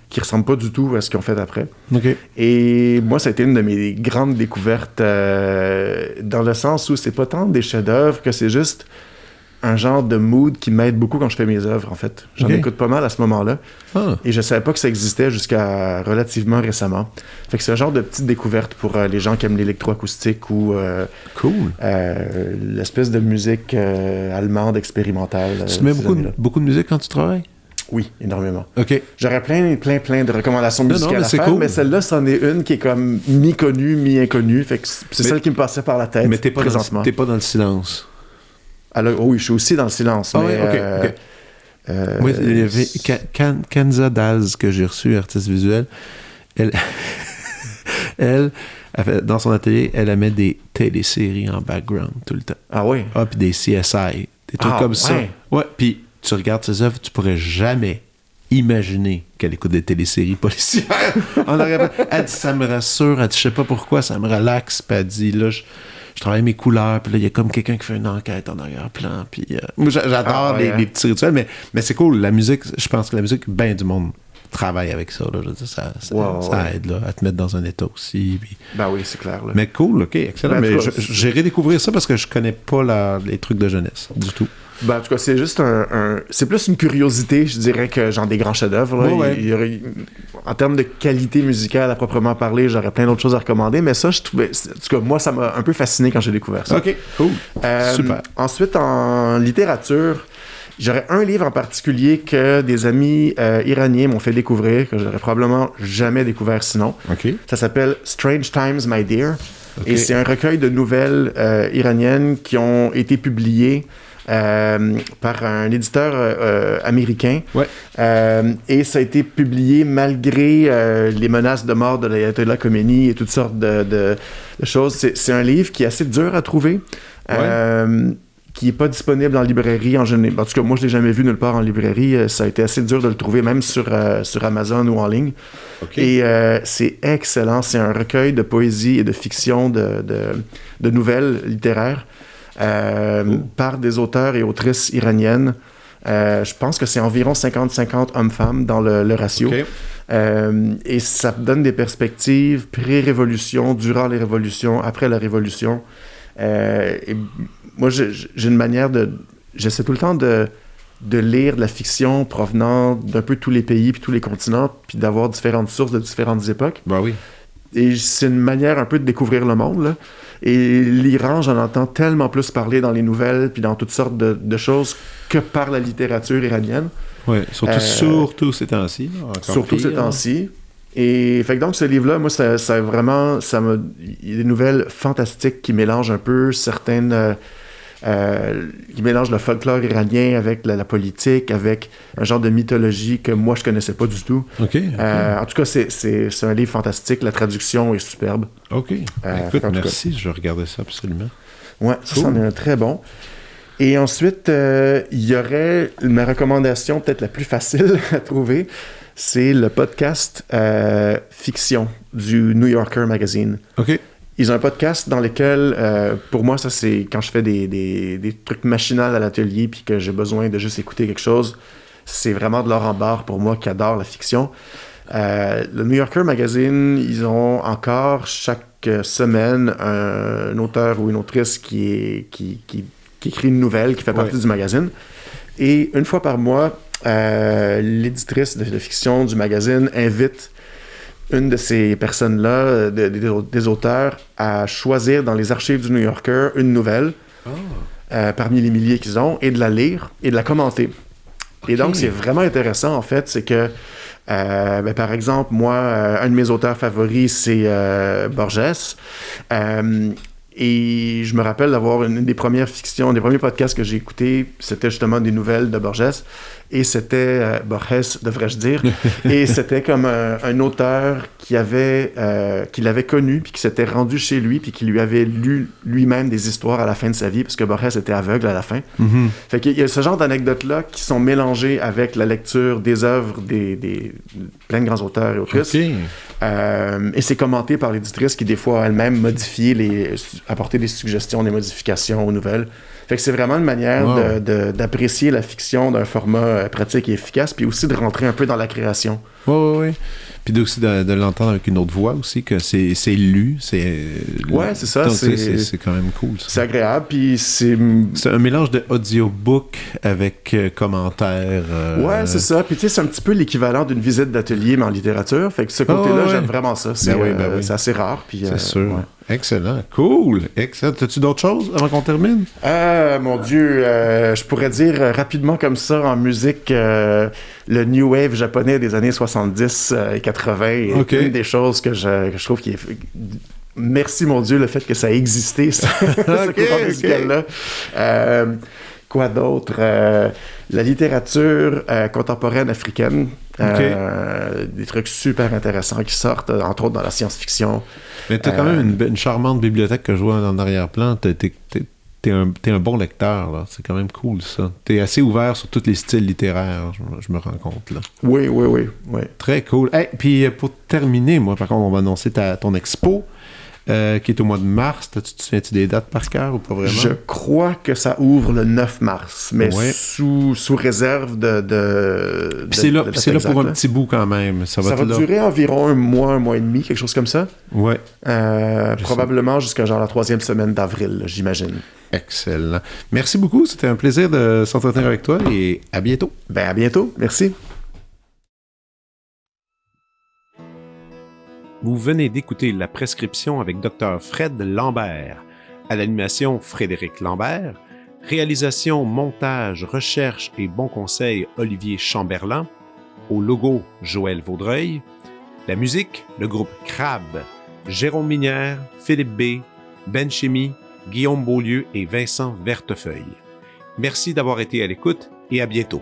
qui ressemble pas du tout à ce qu'ils ont fait après. Okay. Et moi, ça a été une de mes grandes découvertes dans le sens où c'est pas tant des chefs-d'œuvre que c'est juste un genre de mood qui m'aide beaucoup quand je fais mes œuvres, en fait. J'en écoute pas mal à ce moment-là. Et je savais pas que ça existait jusqu'à relativement récemment. Fait que c'est un genre de petite découverte pour les gens qui aiment l'électroacoustique ou l'espèce de musique allemande expérimentale. Tu mets beaucoup de musique quand tu travailles? Oui, énormément. OK. J'aurais plein de recommandations musicales à faire, cool. mais celle-là, c'en est une qui est comme mi-connue, mi-inconnue. Fait que c'est celle qui me passait par la tête présentement. T'es pas dans le silence. Alors, oui, je suis aussi dans le silence. Ah mais, OK. Moi, il y avait Kanza Daz que j'ai reçu, artiste visuel. Elle fait, dans son atelier, elle met des téléséries en background tout le temps. Ah oui? Ah, puis des CSI, des trucs comme ça. Ouais, puis tu regardes ses œuvres, tu pourrais jamais imaginer qu'elle écoute des téléséries policières. Elle dit, ça me rassure, elle dit, je sais pas pourquoi, ça me relaxe, puis elle dit, là, je travaille mes couleurs, puis là, il y a comme quelqu'un qui fait une enquête en arrière-plan, puis moi, j'adore les petits rituels, mais c'est cool, la musique, je pense que la musique, ben du monde travaille avec ça, là, je veux dire, ça aide là, à te mettre dans un état aussi. Puis... Ben oui, c'est clair. Là. Mais cool, OK, excellent. Mais j'irai découvrir ça parce que je connais pas les trucs de jeunesse du tout. Ben, en tout cas, c'est juste c'est plus une curiosité, je dirais, que genre des grands chefs-d'œuvre. En termes de qualité musicale à proprement parler, j'aurais plein d'autres choses à recommander, mais ça, je trouvais... En tout cas, moi, ça m'a un peu fasciné quand j'ai découvert ça. OK, cool. Super. Ensuite, en littérature, j'aurais un livre en particulier que des amis iraniens m'ont fait découvrir, que j'aurais probablement jamais découvert sinon. Okay. Ça s'appelle Strange Times, My Dear. Okay. Et c'est un recueil de nouvelles iraniennes qui ont été publiées par un éditeur américain. Ouais. Et ça a été publié malgré les menaces de mort de l'Ayatollah Khomeini et toutes sortes de choses. C'est un livre qui est assez dur à trouver. Qui n'est pas disponible en librairie en général. En tout cas, moi, je ne l'ai jamais vu nulle part en librairie. Ça a été assez dur de le trouver, même sur Amazon ou en ligne. Okay. Et c'est excellent. C'est un recueil de poésie et de fiction, de nouvelles littéraires par des auteurs et autrices iraniennes. Je pense que c'est environ 50-50 hommes-femmes dans le ratio. OK. Et ça donne des perspectives pré-révolution, durant les révolutions, après la révolution. Et moi, j'ai une manière de... J'essaie tout le temps de lire de la fiction provenant d'un peu tous les pays puis tous les continents, puis d'avoir différentes sources de différentes époques. Ben oui. Et c'est une manière un peu de découvrir le monde, là. Et l'Iran, j'en entends tellement plus parler dans les nouvelles puis dans toutes sortes de choses que par la littérature iranienne. Oui, surtout ces temps-ci. Surtout ces temps-ci. Et fait que donc, ce livre-là, moi, ça vraiment... Il y a des nouvelles fantastiques qui mélangent un peu certaines... qui mélangent le folklore iranien avec la politique, avec un genre de mythologie que moi, je connaissais pas du tout. OK. En tout cas, c'est un livre fantastique. La traduction est superbe. OK. Écoute, merci. Je vais regarder ça absolument. Ouais, ça, c'en est un très bon. Et ensuite, il y aurait ma recommandation peut-être la plus facile à trouver. C'est le podcast Fiction du New Yorker Magazine. OK. Ils ont un podcast dans lequel, pour moi, ça c'est quand je fais des trucs machinales à l'atelier puis que j'ai besoin de juste écouter quelque chose, c'est vraiment de l'or en barre pour moi qui adore la fiction. Le New Yorker Magazine, ils ont encore chaque semaine un auteur ou une autrice qui écrit une nouvelle, qui fait partie du magazine. Et une fois par mois, l'éditrice de fiction du magazine invite une de ces personnes-là, des auteurs, à choisir dans les archives du New Yorker une nouvelle parmi les milliers qu'ils ont et de la lire et de la commenter. Okay. Et donc, c'est vraiment intéressant, en fait, c'est que, par exemple, moi, un de mes auteurs favoris, c'est Borges. Et je me rappelle d'avoir une des premières fictions, des premiers podcasts que j'ai écoutés, c'était justement des nouvelles de Borges. Et c'était Borges, devrais-je dire. Et c'était comme un auteur qui l'avait connu, puis qui s'était rendu chez lui, puis qui lui avait lu lui-même des histoires à la fin de sa vie, parce que Borges était aveugle à la fin. Mm-hmm. Fait qu'il y a ce genre d'anecdotes-là qui sont mélangées avec la lecture des œuvres des plein de grands auteurs et autrices. Okay. Et c'est commenté par l'éditrice qui, des fois, elle-même apporter des suggestions, des modifications aux nouvelles. Fait que c'est vraiment une manière d'apprécier la fiction d'un format pratique et efficace, puis aussi de rentrer un peu dans la création. Oui. Puis aussi de l'entendre avec une autre voix aussi, que c'est lu. Ouais, c'est ça. Donc, c'est quand même cool. Ça. C'est agréable, puis c'est un mélange de audiobook avec commentaires. Ouais, c'est ça. Puis tu sais, c'est un petit peu l'équivalent d'une visite d'atelier, mais en littérature. Fait que ce côté-là, j'aime vraiment ça. C'est c'est assez rare. Puis, c'est sûr. Ouais. Excellent. Cool. Excellent. As-tu d'autres choses avant qu'on termine? Mon Dieu. Je pourrais dire rapidement comme ça en musique le New Wave japonais des années 70 et 80 est une des choses que je trouve qui est... Merci, mon Dieu, le fait que ça a existé, ce courant musical-là. Quoi d'autre? La littérature contemporaine africaine. Des trucs super intéressants qui sortent, entre autres dans la science-fiction. Mais t'as quand même une charmante bibliothèque que je vois en arrière-plan. T'es un bon lecteur, là. C'est quand même cool, ça. T'es assez ouvert sur tous les styles littéraires, je me rends compte, là. Oui. Très cool. Hey, puis pour terminer, moi, par contre, on va annoncer ton expo. Qui est au mois de mars. Tu te souviens-tu des dates par cœur ou pas vraiment? Je crois que ça ouvre le 9 mars, mais sous réserve de c'est là pour un petit bout quand même. Ça va durer environ un mois et demi, quelque chose comme ça. Ouais. Probablement jusqu'à genre la 3e semaine d'avril, j'imagine. Excellent. Merci beaucoup. C'était un plaisir de s'entretenir avec toi et à bientôt. À bientôt. Merci. Vous venez d'écouter La Prescription avec Dr. Fred Lambert. À l'animation, Frédéric Lambert. Réalisation, montage, recherche et bons conseils, Olivier Chamberlain. Au logo, Joël Vaudreuil. La musique, le groupe Crab. Jérôme Minière, Philippe B., Ben Chimie, Guillaume Beaulieu et Vincent Vertefeuille. Merci d'avoir été à l'écoute et à bientôt.